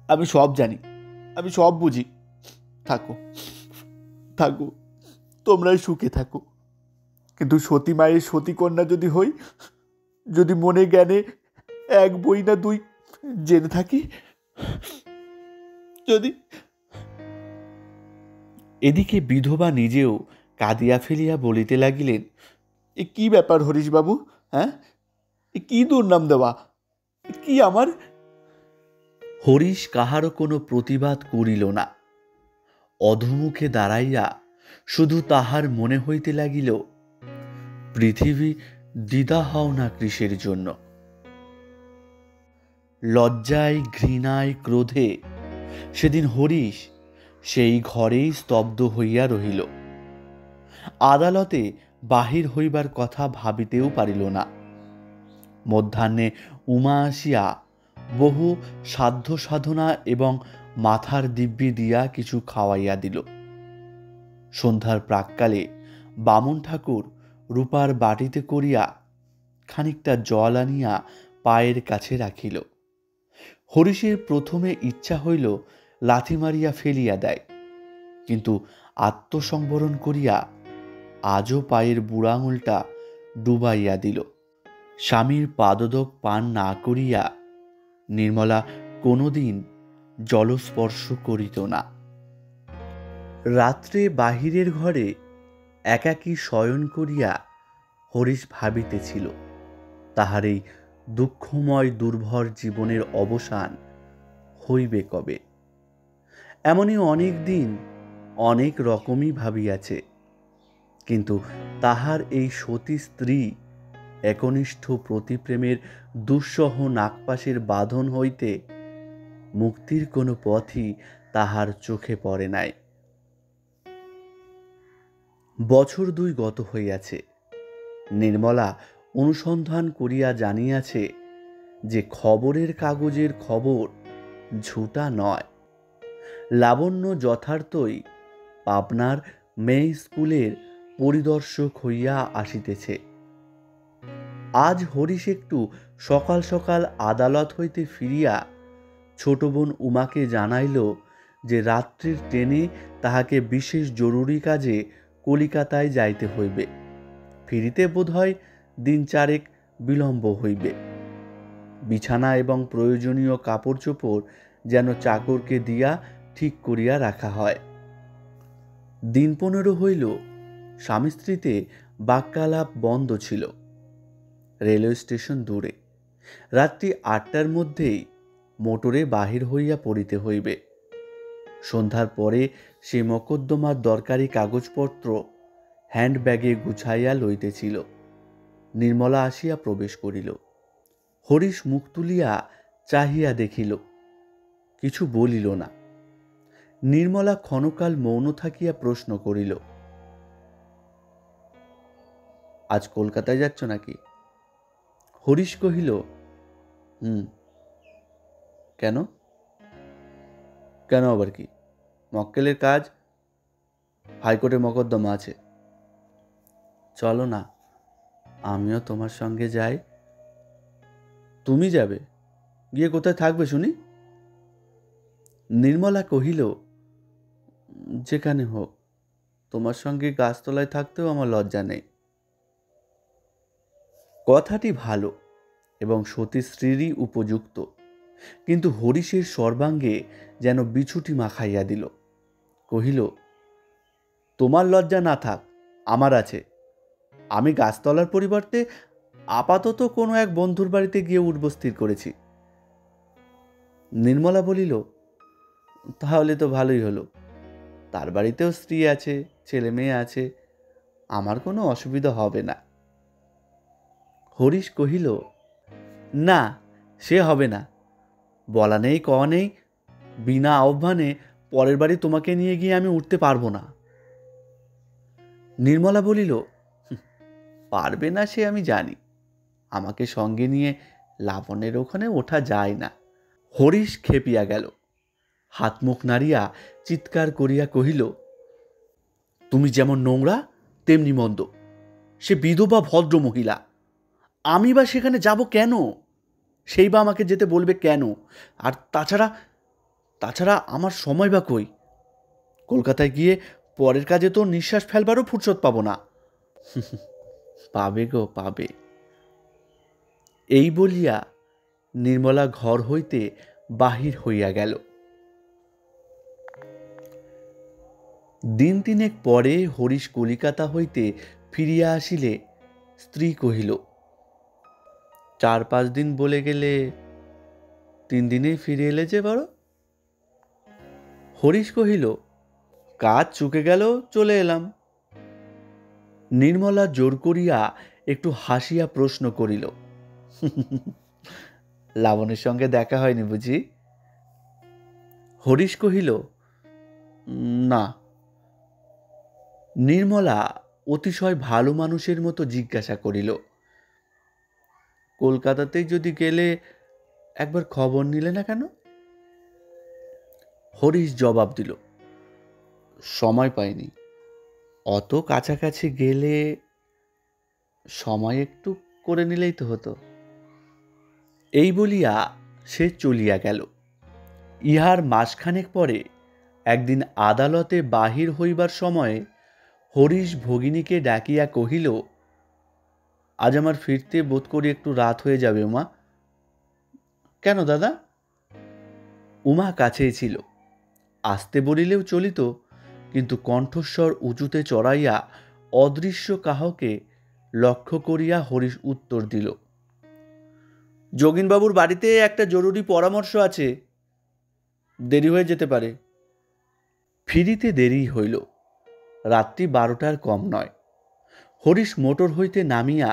আমি সব জানি, আমি সব বুঝি। থাকো, থাকো, তোমরাই সুখে থাকো। কিন্তু সতী মায়ের সতীকন্যা যদি হই, যদি মনে জ্ঞানে এক বই না দুই জেনে থাকি, যদি। এদিকে বিধবা নিজেও কাঁদিয়া ফেলিয়া বলিতে লাগিলেন, এ কি ব্যাপার হরিশবাবু? হ্যাঁ, এ কি দুর্নাম দেওয়া? কি আমার? হরিশ কাহারও কোনো প্রতিবাদ করিল না। অধোমুখে দাঁড়াইয়া শুধু তাহার মনে হইতে লাগিল, পৃথিবী দ্বিধা হও না কৃষের জন্য। লজ্জায়, ঘৃণায়, ক্রোধে সেদিন হরিশ সেই ঘরেই স্তব্ধ হইয়া রহিল। আদালতে বাহির হইবার কথা ভাবিতেও পারিল না। মধ্যাহ্নে উমা আসিয়া বহু সাধ্য সাধনা এবং মাথার দিব্যি দিয়া কিছু খাওয়াইয়া দিল। সন্ধ্যার প্রাক্কালে বামুন ঠাকুর রূপার বাটিতে করিয়া খানিকটা জল আনিয়া পায়ের কাছে রাখিল। হরিশের প্রথমে ইচ্ছা হইল লাথি মারিয়া ফেলিয়া দেয়, কিন্তু আত্মসংবরণ করিয়া আজও পায়ের বুড়া আঙুলটা ডুবাইয়া দিল। স্বামীর পাদদক পান না করিয়া নির্মলা কোনোদিন জলস্পর্শ করিত না। রাত্রে বাহিরের ঘরে একাকী শয়ন করিয়া হরিশ ভাবিতেছিল, তাহার এই দুঃখময় দুর্ভর জীবনের অবসান হইবে কবে। এমনই অনেক দিন অনেক রকমই ভাবিয়াছে, কিন্তু তাহার এই সতী স্ত্রী একনিষ্ঠ প্রতিপ্রেমের দুঃসহ নাগপাশের বাঁধন হইতে মুক্তির কোনো পথই তাহার চোখে পড়ে নাই। বছর 2 গত হইয়াছে। নির্মলা অনুসন্ধান করিয়া জানিয়াছে যে খবরের কাগজের খবর ঝুটা নয়। লাবণ্য যথার্থই পাবনার মেয়ে স্কুলের পরিদর্শক হইয়া আসিতেছে। আজ হরিশ একটু সকাল সকাল আদালত হইতে ফিরিয়া ছোট বোন উমাকে জানাইল যে রাত্রির ট্রেনে তাহাকে বিশেষ জরুরি কাজে কলিকাতায় যাইতে হইবে। ফিরিতে বোধহয় 3 4 বিলম্ব হইবে। বিছানা এবং প্রয়োজনীয় কাপড় চোপড় যেন চাকরকে দিয়া ঠিক করিয়া রাখা হয়। 15 দিন হইল স্বামী স্ত্রীতে বাক্যালাপ বন্ধ ছিল। রেলওয়ে স্টেশন দূরে। রাত্রি 8টার মধ্যেই মোটরে বাহির হইয়া পড়িতে হইবে। সন্ধ্যার পরে সে মকদ্দমার দরকারি কাগজপত্র হ্যান্ডব্যাগে গুছাইয়া লইতেছিল। নির্মলা আসিয়া প্রবেশ করিল। হরিশ মুখ তুলিয়া চাহিয়া দেখিল, কিছু বলিল না। নির্মলা ক্ষণকাল মৌন থাকিয়া প্রশ্ন করিল, আজ কলকাতায় যাচ্ছ নাকি? হরিশ কহিল, কেন? কেন আবার কি? মক্কেলের কাজ, হাইকোর্টে মকদ্দমা আছে। চলো না, আমিও তোমার সঙ্গে যাই। তুমি যাবে? গিয়ে কোথায় থাকবে শুনি? নির্মলা কহিল, যেখানে হোক, তোমার সঙ্গে গাছতলায় থাকতেও আমার লজ্জা নেই। কথাটি ভালো এবং সতীশ্রীরই উপযুক্ত, কিন্তু হরিশের সর্বাঙ্গে যেন বিছুটি মাখাইয়া দিল। কহিল, তোমার লজ্জা না থাক, আমার আছে। আমি গাছতলার পরিবর্তে আপাতত কোনো এক বন্ধুর বাড়িতে গিয়ে উঠব স্থির করেছি। নির্মলা বলিল, তাহলে তো ভালোই হলো। তার বাড়িতেও স্ত্রী আছে, ছেলে মেয়ে আছে, আমার কোনো অসুবিধা হবে না। হরিশ কহিল, না, সে হবে না। বলা নেই কওয়া নেই, বিনা আহ্বানে পরের বাড়ি তোমাকে নিয়ে গিয়ে আমি উঠতে পারবো না। নির্মলা বলিল, পারবে না সে আমি জানি, আমাকে সঙ্গে নিয়ে লাবণের ওখানে ওঠা যায় না। হরিশ খেপিয়া গেল, হাত মুখ নাড়িয়া চিৎকার করিয়া কহিল, তুমি যেমন নোংরা তেমনি মন্দ। সে বিধবা ভদ্র মহিলা, আমি বা সেখানে যাব কেন? সেই বা আমাকে যেতে বলবে কেন? আর তাছাড়া আমার সময় বা কই? কলকাতায় গিয়ে পরের কাজে তো নিঃশ্বাস ফেলবারও ফুরসত পাবো না। পাবে গো, পাবে। এই বলিয়া নির্মলা ঘর হইতে বাহির হইয়া গেল। দিন তিনেক পরে হরিশ কলিকাতা হইতে ফিরিয়া আসিলে স্ত্রী কহিল, 4-5 দিন বলে গেলে 3 দিনেই ফিরে এলে যে বড়? হরিশ কহিল, কাজ চুকে গেল, চলে এলাম। নির্মলা জোর করিয়া একটু হাসিয়া প্রশ্ন করিল, লাবণের সঙ্গে দেখা হয়নি বুঝি? হরিশ কহিল, না। নির্মলা অতিশয় ভালো মানুষের মতো জিজ্ঞাসা করিল, কলকাতাতেই যদি গেলে একবার খবর নিলে না কেন? হরিশ জবাব দিল, সময় পাইনি। অত কাছাকাছি গেলে সময় একটু করে নিলেই তো হতো। এই বলিয়া সে চলিয়া গেল। ইহার মাসখানেক পরে একদিন আদালতে বাহির হইবার সময় হরিশ ভগিনীকে ডাকিয়া কহিল, আজ আমার ফিরতে বোধ করি একটু রাত হয়ে যাবে উমা। কেন দাদা? উমা কাছেই ছিল, আসতে বলিলেও চলিত, কিন্তু কণ্ঠস্বর উঁচুতে চড়াইয়া অদৃশ্য কাহকে লক্ষ্য করিয়া হরিশ উত্তর দিল, যোগিনবাবুর বাড়িতে একটা জরুরি পরামর্শ আছে, দেরি হয়ে যেতে পারে। ফিরিতে দেরি হইল, রাত্রি 12টার কম নয়। হরিশ মোটর হইতে নামিয়া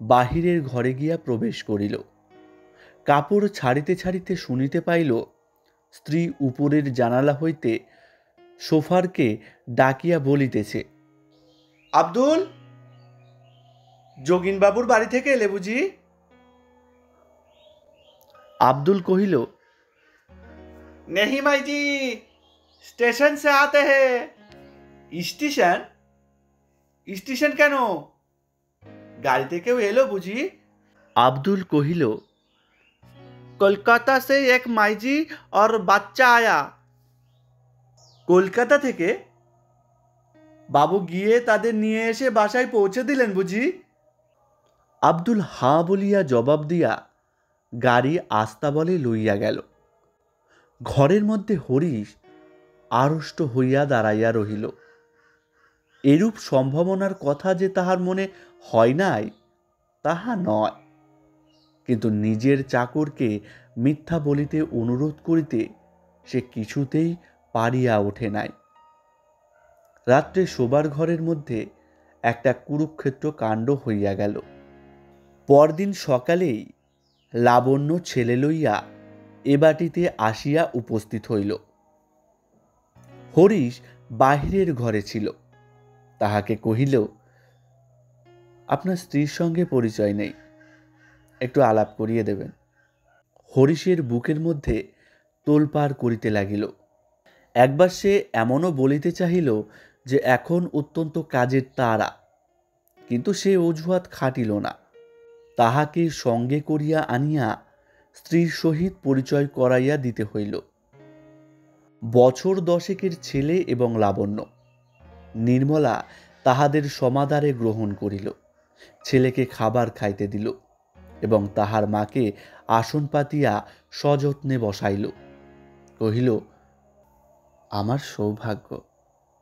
বাহিরের ঘরে গিয়া প্রবেশ করিল। কাপড় ছাড়িতে ছাড়িতে শুনিতে পাইল, স্ত্রী উপরের জানালা হইতে সোফারকে ডাকিয়া বলিতেছে, আব্দুল, যোগিনবাবুর বাড়ি থেকে এলে বুঝি? আব্দুল কহিল, नहीं माई जी, स्टेशन से आते हैं। স্টেশন? স্টেশন কেন? গাড়িতে কেউ এলো বুঝি? আব্দুল কহিল, কলকাতা से एक माईजी और বাচ্চা আয়া। কলকাতা থেকে? বাবু গিয়ে তাদের নিয়ে এসে বাসায় পৌঁছে দিলেন বুঝি? আব্দুল হাঁ বলিয়া জবাব দিয়া গাড়ি আস্তাবলে লইয়া গেল। ঘরের মধ্যে হরিশ আড়ষ্ট হইয়া দাঁড়াইয়া রহিল। এরূপ সম্ভাবনার কথা যে তাহার মনে হয় নাই তাহা নয়, কিন্তু নিজের চাকরকে মিথ্যা বলিতে অনুরোধ করিতে সে কিছুতেই পারিয়া ওঠে নাই। রাত্রে শোবার ঘরের মধ্যে একটা কুরুক্ষেত্র কাণ্ড হইয়া গেল। পরদিন সকালেই লাবণ্য ছেলে লইয়া এ বাটিতে আসিয়া উপস্থিত হইল। হরিশ বাহিরের ঘরে ছিল। তাহাকে কহিল, আপনার স্ত্রীর সঙ্গে পরিচয় নেই, একটু আলাপ করিয়ে দেবেন। হরিশের বুকের মধ্যে তোলপাড় করিতে লাগিল। একবার সে এমনও বলিতে চাহিল যে এখন অত্যন্ত কাজের তাড়া, কিন্তু সে অজুহাত খাটিল না। তাহাকে সঙ্গে করিয়া আনিয়া স্ত্রীর সহিত পরিচয় করাইয়া দিতে হইল। বছর 10 ছেলে এবং লাবণ্য। নির্মলা তাহাদের সমাদরে গ্রহণ করিল, ছেলেকে খাবার খাইতে দিল এবং তাহার মাকে আসন পাতিয়া সযত্নে বসাইল। কহিল, আমার সৌভাগ্য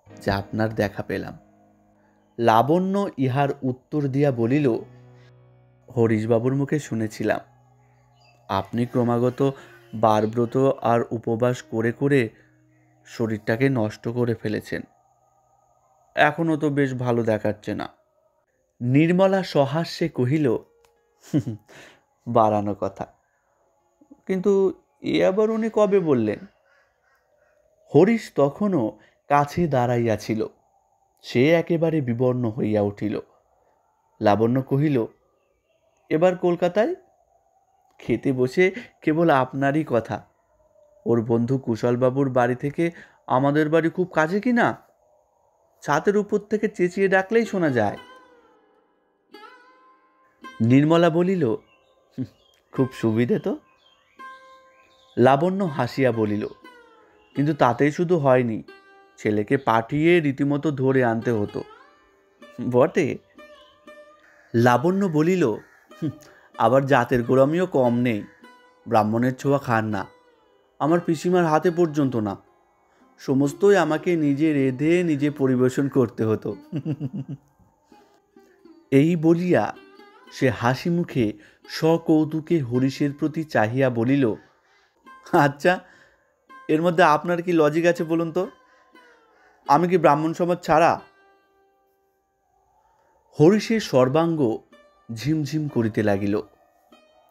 যে আপনার দেখা পেলাম। লাবণ্য ইহার উত্তর দিয়া বলিল, হরিশবাবুর মুখে শুনেছিলাম আপনি ক্রমাগত বারব্রত আর উপবাস করে করে শরীরটাকে নষ্ট করে ফেলেছেন, এখনো তো বেশ ভালো দেখাচ্ছে না। নির্মলা সহাস্যে কহিল, বাড়ানো কথা, কিন্তু এ আবার উনি কবে বললেন? হরিশ তখনও কাছে দাঁড়াইয়াছিল। সে একেবারে বিবর্ণ হইয়া উঠিল। লাবণ্য কহিল, এবার কলকাতায় খেতে বসে কেবল আপনারই কথা। ওর বন্ধু কুশলবাবুর বাড়ি থেকে আমাদের বাড়ি খুব কাছে কিনা, ছাতের উপর থেকে চেঁচিয়ে ডাকলেই শোনা যায়। নির্মলা বলিল, খুব সুবিধে তো। লাবণ্য হাসিয়া বলিল, কিন্তু তাতেই শুধু হয়নি, ছেলেকে পাঠিয়ে রীতিমতো ধরে আনতে হতো। বটে। লাবণ্য বলিল, আবার জাতের গোড়ামিও কম নেই, ব্রাহ্মণের ছোঁয়া খান না, আমার পিসিমার হাতে পর্যন্ত না, সমস্তই আমাকে নিজে রেঁধে নিজে পরিবেশন করতে হতো। এই বলিয়া সে হাসি মুখে সকৌতুকে হরিশের প্রতি চাহিয়া বলিল, আচ্ছা, এর মধ্যে আপনার কি লজিক আছে বলুন তো? আমি কি ব্রাহ্মণ সমাজ ছাড়া? হরিশের সর্বাঙ্গ ঝিমঝিম করিতে লাগিল।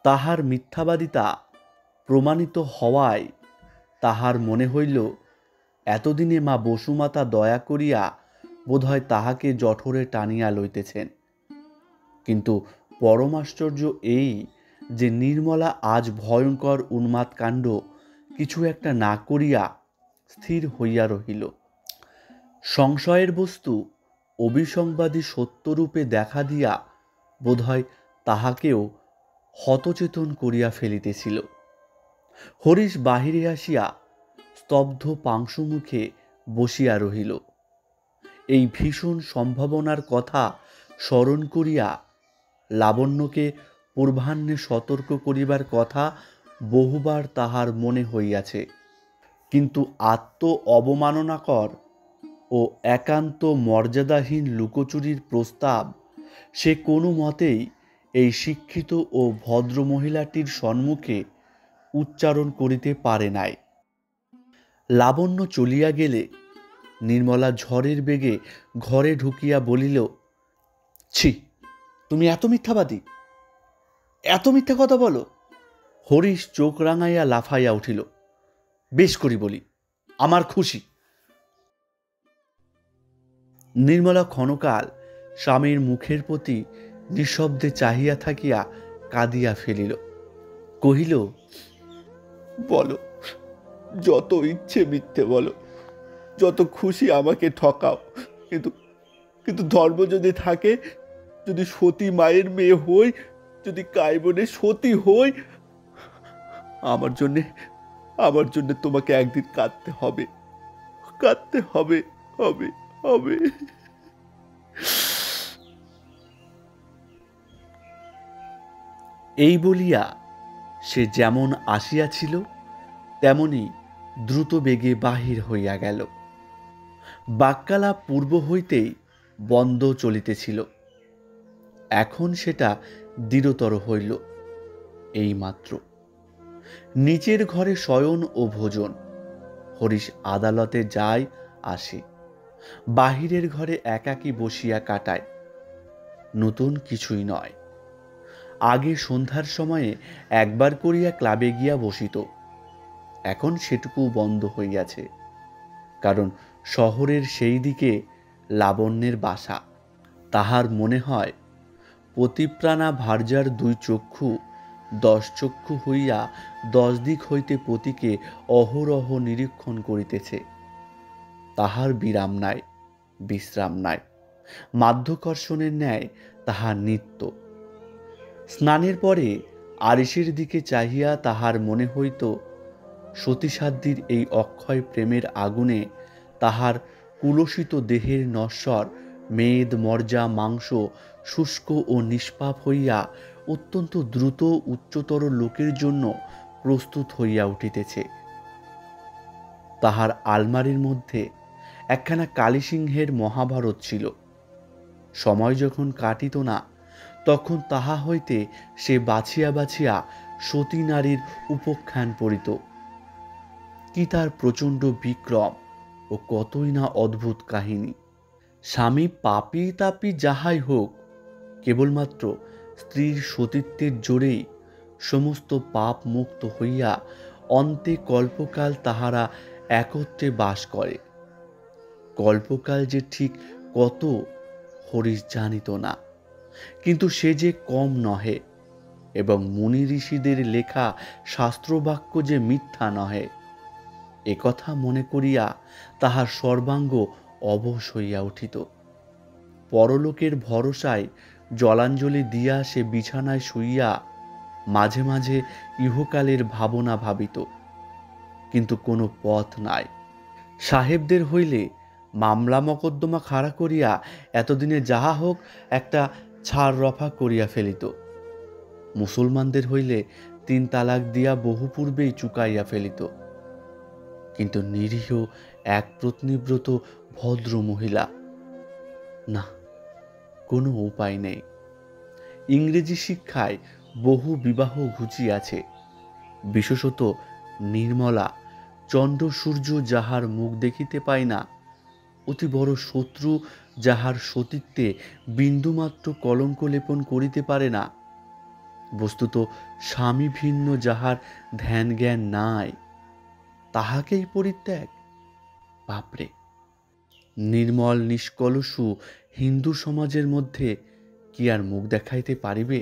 তাহার মিথ্যাবাদিতা প্রমাণিত হওয়ায় তাহার মনে হইল এতদিনে মা বসুমাতা দয়া করিয়া বোধহয় তাহাকে জঠরে টানিয়া লইতেছেন। কিন্তু পরমাশ্চর্য এই যে নির্মলা আজ ভয়ঙ্কর উন্মাদ কাণ্ড কিছু একটা না করিয়া স্থির হইয়া রহিল। সংশয়ের বস্তু অবিসংবাদী সত্যরূপে দেখা দিয়া বোধহয় তাহাকেও হতচেতন করিয়া ফেলিতেছিল। হরিশ বাহিরে আসিয়া স্তব্ধ পাংশু মুখে বসিয়া রহিল। এই ভীষণ সম্ভাবনার কথা স্মরণ করিয়া লাবণ্যকে পূর্বাহ্নে সতর্ক করিবার কথা বহুবার তাহার মনে হইয়াছে, কিন্তু আত্ম অবমাননাকর ও একান্ত মর্যাদাহীন লুকোচুরির প্রস্তাব সে কোনো মতেই এই শিক্ষিত ও ভদ্র মহিলাটির সম্মুখে উচ্চারণ করিতে পারে নাই। লাবণ্য চলিয়া গেলে নির্মলা ঝড়ের বেগে ঘরে ঢুকিয়া বলিল, ছি, তুমি এত মিথ্যাবাদী, এত মিথ্যা কথা বলো? হরিশ চোখ রাঙাইয়া লাফাইয়া উঠিল, বেশ করি বলি, আমার খুশি। নির্মলা ক্ষণকাল স্বামীর মুখের প্রতি নিঃশব্দে চাহিয়া থাকিয়া কাঁদিয়া ফেলিল। কহিল, বলো, যত ইচ্ছে মিথ্যে বলো, যত খুশি আমাকে ঠকাও, কিন্তু কিন্তু ধর্ম যদি থাকে, যদি সতী মায়ের মেয়ে হই, যদি কাইবনে সতী হই, আমার জন্যে তোমাকে একদিন কাঁদতে হবে, কাঁদতে হবে, হবে, হবে। এই বলিয়া সে যেমন আসিয়াছিল তেমনি দ্রুত বেগে বাহির হইয়া গেল। বাক্যালাপ পূর্ব হইতেই বন্ধ চলিতেছিল, এখন সেটা দৃঢ়তর হইল এইমাত্র। নিচের ঘরে শয়ন ও ভোজন, হরিশ আদালতে যায় আসে, বাহিরের ঘরে একাকী বসিয়া কাটায়। নতুন কিছুই নয়। আগে সন্ধ্যার সময়ে একবার করিয়া ক্লাবে গিয়া বসিত, এখন সেটুকু বন্ধ হইয়াছে। কারণ শহরের সেই দিকে লাবণ্যের বাসা। তাহার মনে হয় পতিপ্রাণা ভার্যার 2 চক্ষু 10 চক্ষু হইয়া 10 দিক হইতে পতিকে অহরহ নিরীক্ষণ করিতেছে। তাহার বিরাম নাই, বিশ্রাম নাই। মাধ্যাকর্ষণের ন্যায় তাহার নিত্য। স্নানের পরে আরিসের দিকে চাহিয়া তাহার মনে হইত সতীসাধ্যির এই অক্ষয় প্রেমের আগুনে তাহার কুলসিত দেহের নশ্বর মেদ মর্যা মাংস শুষ্ক ও নিষ্পাপ হইয়া অত্যন্ত দ্রুত উচ্চতর লোকের জন্য প্রস্তুত হইয়া উঠিতেছে। তাহার আলমারির মধ্যে একখানা কালীসিংহের মহাভারত ছিল। সময় যখন কাটিত না, তখন তাহা হইতে সে বাছিয়া বাছিয়া সতী নারীর উপখ্যান পড়িত। কি তার প্রচণ্ড বিক্রম ও কতই না অদ্ভুত কাহিনী। স্বামী পাপী তাপী যাহাই হোক, কেবলমাত্র স্ত্রীর সতীত্বের জোরেই সমস্ত পাপ মুক্ত হইয়া অন্তে কল্পকাল তাহারা একত্রে বাস করে। কল্পকাল যে ঠিক কত হরিশ জানিত না, কিন্তু সে যে কম নহে, এবং মুনি ঋষিদের লেখা শাস্ত্রবাক্য যে মিথ্যা নহে, একথা মনে করিয়া তাহার সর্বাঙ্গ অবশ হইয়া উঠিত। পরলোকের ভরসায় জলাঞ্জলি দিয়া সে বিছানায় শুইয়া মাঝে মাঝে ইহকালের ভাবনা ভাবিত, কিন্তু কোনো পথ নাই। সাহেবদের হইলে মামলা মকদ্দমা খাড়া করিয়া এতদিনে যাহা হোক একটা ছাড় রফা করিয়া ফেলিত। মুসলমানদের হইলে 3 তালাক দিয়া বহু পূর্বেই চুকাইয়া ফেলিত। কিন্তু নিরীহ এক পত্নীব্রত ভদ্র মহিলা, না, কোনো উপায় নেই। ইংরেজি শিক্ষায় বহু বিবাহ ঘুচিয়াছে, বিশেষত নির্মলা চন্দ্র সূর্য যাহার মুখ দেখিতে পায় না, অতি বড় শত্রু যাহার সতীত্বে বিন্দুমাত্র কলঙ্ক লেপন করিতে পারে না, বস্তুত স্বামী ভিন্ন যাহার ধ্যান জ্ঞান নাই, তাহাকেই পরিত্যাগ। বাপরে! নির্মল নিষ্কলুষু হিন্দু সমাজের মধ্যে কি আর মুখ দেখাইতে পারিবে?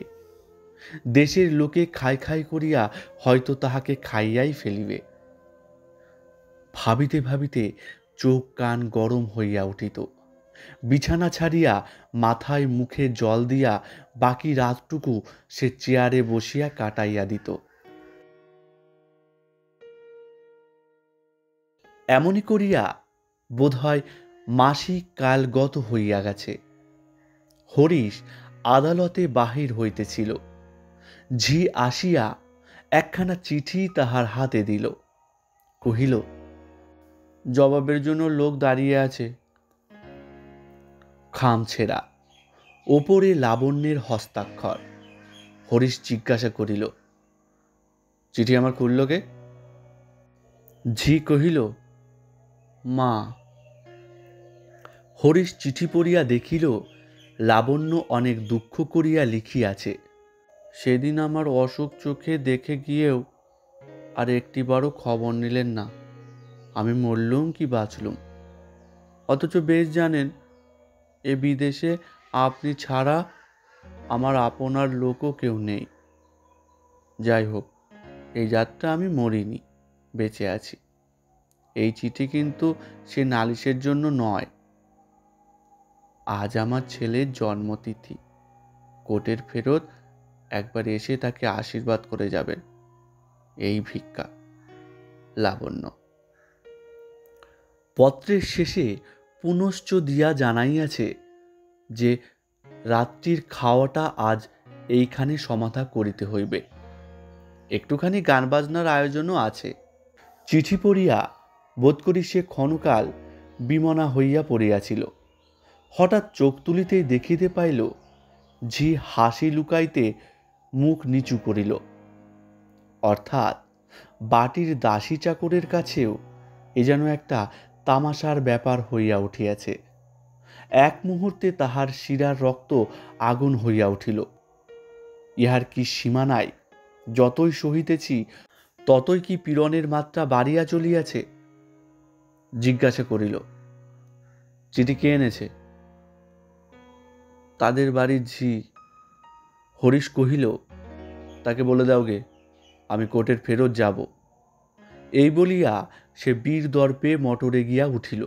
দেশের লোকে খাই খাই করিয়া হয়তো তাহাকে খাইয়াই ফেলিবে। ভাবিতে ভাবিতে চোখ কান গরম হইয়া উঠিত। বিছানা ছাড়িয়া মাথায় মুখে জল দিয়া বাকি রাতটুকু সে চেয়ারে বসিয়া কাটাইয়া দিত। এমনি করিয়া বোধহয় মাসিক কাল গত হইয়া গেছে। হরিশ আদালতে বাহির হইতেছিল। ঝি আসিয়া একখানা চিঠি তাহার হাতে দিল, কহিল, জবাবের জন্য লোক দাঁড়িয়ে আছে। খামছেড়া, ওপরে লাবণ্যের হস্তাক্ষর। হরিশ জিজ্ঞাসা করিল, চিঠি আমার খুলল কে? ঝি কহিল, মা। হরিশ চিঠি পড়িয়া দেখিল লাবণ্য অনেক দুঃখ করিয়া লিখিয়াছে, সেদিন আমার অসুখ চোখে দেখে গিয়েও আর একটিবারও খবর নিলেন না, আমি মরলুম কি বাঁচলুম। অথচ বেশ জানেন এ বিদেশে আপনি ছাড়া আমার আপনার লোকও কেউ নেই। যাই হোক, এই যাত্রা আমি মরিনি, বেঁচে আছি। এই চিঠি কিন্তু সে নালিশের জন্য নয়। আজ আমার ছেলের জন্মতিথি, কোর্টের ফেরত একবার এসে তাকে আশীর্বাদ করে যাবেন, এই ভিক্ষা। লাবণ্য। পত্রের শেষে পুনশ্চ দিয়া জানাইয়াছে যে রাত্রির খাওয়াটা আজ এইখানে সমাধা করিতে হইবে। একটুখানি গান বাজনার আয়োজনও আছে। চিঠি পড়িয়া বোধ করি সে ক্ষণকাল বিমনা হইয়া পড়িয়াছিল। হঠাৎ চোখ তুলিতেই দেখিতে পাইল ঝি হাসি লুকাইতে মুখ নিচু করিল, অর্থাৎ বাটির দাসী চাকরের কাছেও এ যেন একটা তামাশার ব্যাপার হইয়া উঠিয়াছে। এক মুহূর্তে তাহার শিরার রক্ত আগুন হইয়া উঠিল। ইহার কি সীমা নাই? যতই সহিতেছি ততই কি পীড়নের মাত্রা বাড়িয়া চলিয়াছে? জিজ্ঞাসা করিল, চিঠি কে এনেছে? তাদের বাড়ির ঝি। হরিশ কহিল, তাকে বলে দাও গে, আমি কোর্টের ফেরত যাব। এই বলিয়া সে বীর দর্পে মোটরে গিয়া উঠিল।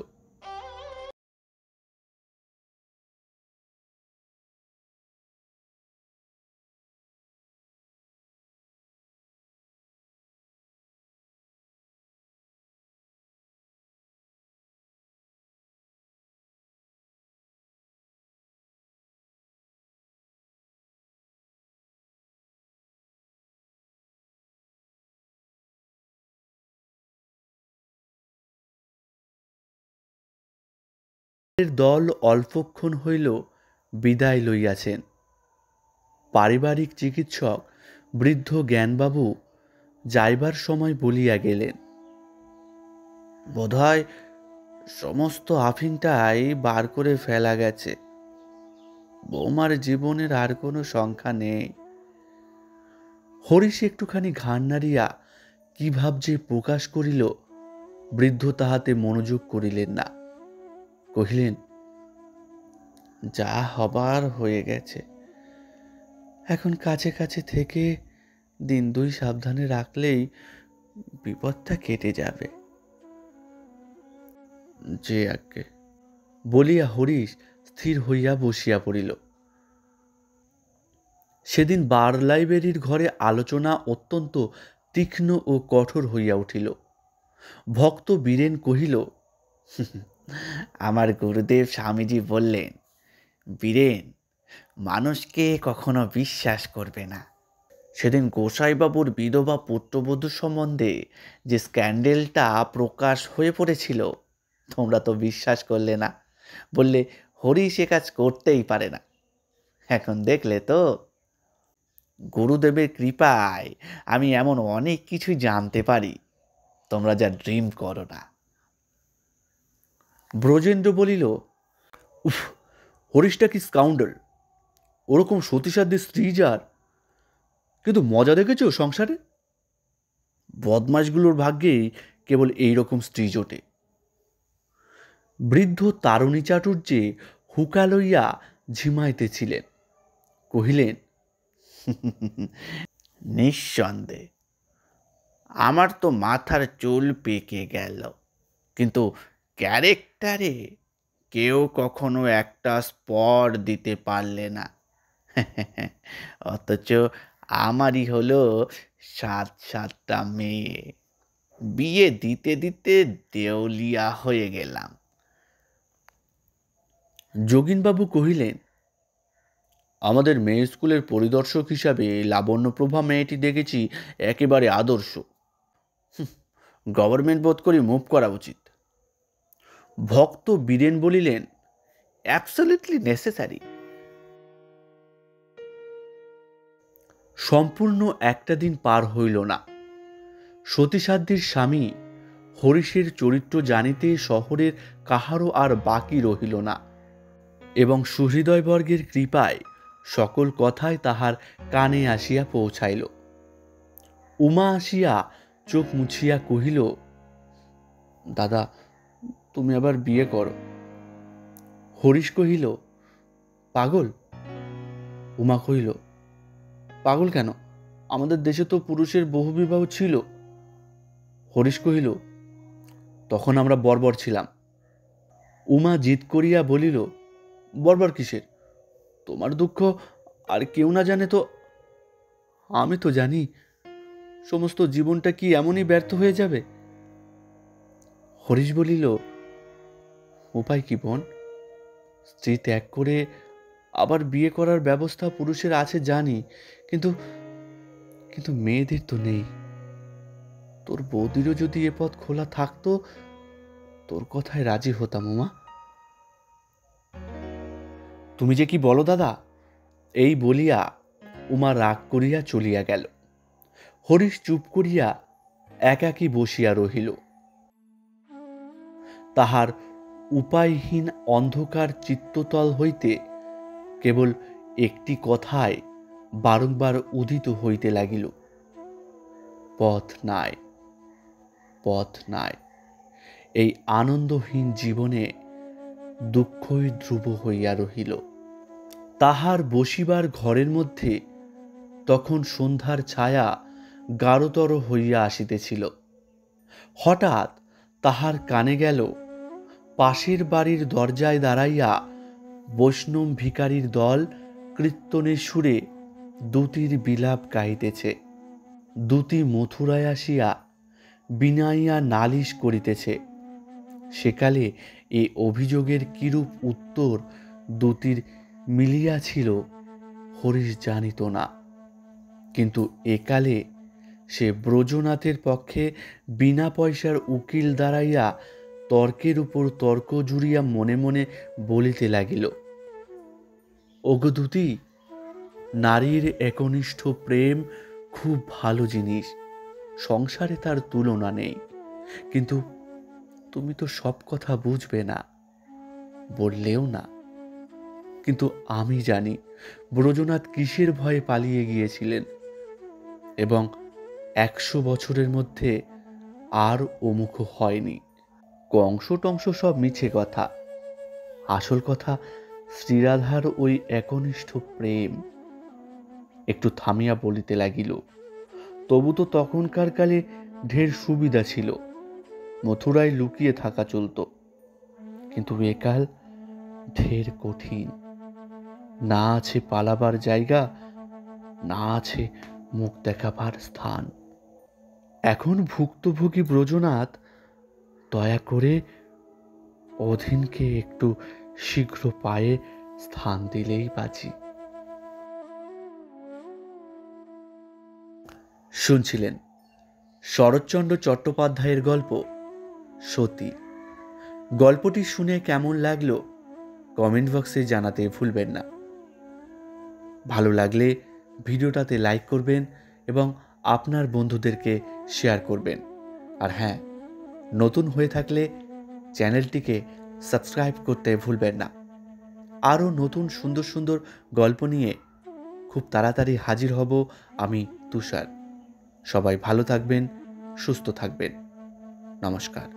দল অল্পক্ষণ হইল বিদায় লইয়াছেন। পারিবারিক চিকিৎসক বৃদ্ধ জ্ঞানবাবু যাইবার সময় বলিয়া গেলেন, বোধহয় সমস্ত আফিংটাই বার করে ফেলা গেছে। বৌমার জীবনের আর কোনো সংখ্যা নেই। হরিশ একটুখানি ঘাড় নাড়িয়া কি ভাবছে প্রকাশ করিল, বৃদ্ধ তাহাতে মনোযোগ করিলেন না। কহিলেন, যা হবার হয়ে গেছে। এখন কাছে কাছে থেকে দিন দুই সাবধানে রাখলেই বিপদটা কেটে যাবে। যে আজ্ঞে, বলিয়া হরিশ স্থির হইয়া বসিয়া পড়িল। সেদিন বার লাইব্রেরির ঘরে আলোচনা অত্যন্ত তীক্ষ্ণ ও কঠোর হইয়া উঠিল। ভক্ত বীরেন কহিল, আমার গুরুদেব স্বামীজি বললেন, বীরেন, মানুষকে কখনো বিশ্বাস করবে না। সেদিন গোসাইবাবুর বিধবা পুত্রবধূ সম্বন্ধে যে স্ক্যান্ডেলটা প্রকাশ হয়ে পড়েছিল, তোমরা তো বিশ্বাস করলে না, বললে হরিশ এ কাজ করতেই পারে না। এখন দেখলে তো, গুরুদেবের কৃপায় আমি এমন অনেক কিছু জানতে পারি, তোমরা যা ড্রিম করো না। ব্রজেন্দ্র বলিল, উফ, হরিশটা কি স্কাউন্ডার! ওরকম সতীসাধ্যের স্ত্রী যার। কিন্তু মজা দেখেছ সংসারে? বদমাশগুলোর ভাগ্যেই কেবল এইরকম স্ত্রী জোটে। বৃদ্ধ তারণী চাটুর্যে হুকা লইয়া ঝিমাইতেছিলেন। কহিলেন, নিঃসন্দেহে আমার তো মাথার চুল পেকে গেল, কিন্তু ক্যারেক্টারে কেউ কখনো একটা স্পট দিতে পারলে না। অথচ আমারই হলো 7-7টা মেয়ে। বিয়ে দিতে দিতে দেউলিয়া হয়ে গেলাম। যোগিনবাবু কহিলেন, আমাদের মেয়ে স্কুলের পরিদর্শক হিসাবে লাবণ্যপ্রভা মেয়েটি দেখেছি একেবারে আদর্শ। গভর্নমেন্ট বোধ করি মুভ করা উচিত। ভক্ত বীরেন বলিলেন, অ্যাবসলিউটলি নেসেসারি। সম্পূর্ণ একটা দিন পার হইল না। সতীসাধ্যের স্বামী হরিশের চরিত্র জানিতে শহরের কাহারও আর বাকি রহিল না, এবং সুহৃদয়বর্গের কৃপায় সকল কথাই তাহার কানে আসিয়া পৌঁছাইল। উমা আসিয়া চোখ মুছিয়া কহিল, দাদা, তুমি আবার বিয়ে করো। হরিশ কহিল, পাগল? উমা কহিল, পাগল কেন? আমাদের দেশে তো পুরুষের বহুবিবাহ ছিল। হরিশ কহিল, তখন আমরা বর্বর ছিলাম। উমা জিদ করিয়া বলিল, বর্বর কিসের? তোমার দুঃখ আর কেউ না জানে তো? আমি তো জানি। সমস্ত জীবনটা কি এমনই ব্যর্থ হয়ে যাবে? হরিশ বলিল, উপায় কি বোন? স্ত্রী ত্যাগ করে আবার বিয়ে করার ব্যবস্থা পুরুষের আছে জানি, কিন্তু কিন্তু মেয়েদের তো নেই। তোর বৌদিরও যদি এ পথ খোলা থাকতো, তোর কথায় রাজি হতাম উমা। তুমি যে কি বলো দাদা! এই বলিয়া উমা রাগ করিয়া চলিয়া গেল। হরিশ চুপ করিয়া একাকী বসিয়া রহিল। তাহার উপায়হীন অন্ধকার চিত্ততল হইতে কেবল একটি কথায় বারংবার উদিত হইতে লাগিল, পথ নাই, পথ নাই। এই আনন্দহীন জীবনে দুঃখই ধ্রুব হইয়া রহিল। তাহার বসিবার ঘরের মধ্যে তখন সন্ধ্যার ছায়া গাঢ়তর হইয়া আসিতেছিল। হঠাৎ তাহার কানে গেল, পাশের বাড়ির দরজায় দাঁড়াইয়া বৈষ্ণব ভিখারির দল কীর্তনের সুরে দূতির বিলাপ গাহিতেছে। দূতি মথুরায় আসিয়া বিনাইয়া নালিশ করিতেছে। সেকালে এ অভিযোগের কিরূপ উত্তর দূতির মিলিয়াছিল হরিশ জানিত না, কিন্তু একালে সে ব্রজনাথের পক্ষে বিনা পয়সার উকিল দাঁড়াইয়া তর্কের উপর তর্ক জুড়িয়া মনে মনে বলিতে লাগিল, ওগো দূতি, নারীর একনিষ্ঠ প্রেম খুব ভালো জিনিস, সংসারে তার তুলনা নেই, কিন্তু তুমি তো সব কথা বুঝবে না, বললেও না। কিন্তু আমি জানি ব্রজনাথ কিসের ভয়ে পালিয়ে গিয়েছিলেন, এবং 100 বছরের মধ্যে আর ওমুখ হয়নি। কংস টংস সব মিছে কথা, আসল কথা শ্রীরাধার ওই একনিষ্ঠ প্রেম। একটু থামিয়া বলিতে লাগিল, তবু তো তখনকার কালে ঢের সুবিধা ছিল, মথুরায় লুকিয়ে থাকা চলত, কিন্তু একাল ঢের কঠিন। না আছে পালাবার জায়গা, না আছে মুখ দেখাবার স্থান। এখন ভুক্তভোগী ব্রজনাথ, দয়া করে অধীনকে একটু শীঘ্র পায়ে স্থান দিলেই বাঁচি। শুনছিলেন শরৎচন্দ্র চট্টোপাধ্যায়ের গল্প সতী। গল্পটি শুনে কেমন লাগলো কমেন্ট বক্সে জানাতে ভুলবেন না। ভালো লাগলে ভিডিওটাতে লাইক করবেন এবং আপনার বন্ধুদেরকে শেয়ার করবেন। আর হ্যাঁ, নতুন হয়ে থাকলে চ্যানেলটিকে সাবস্ক্রাইব করতে ভুলবেন না। আরও নতুন সুন্দর সুন্দর গল্প নিয়ে খুব তাড়াতাড়ি হাজির হব আমি, তুষার। সবাই ভালো থাকবেন, সুস্থ থাকবেন। নমস্কার।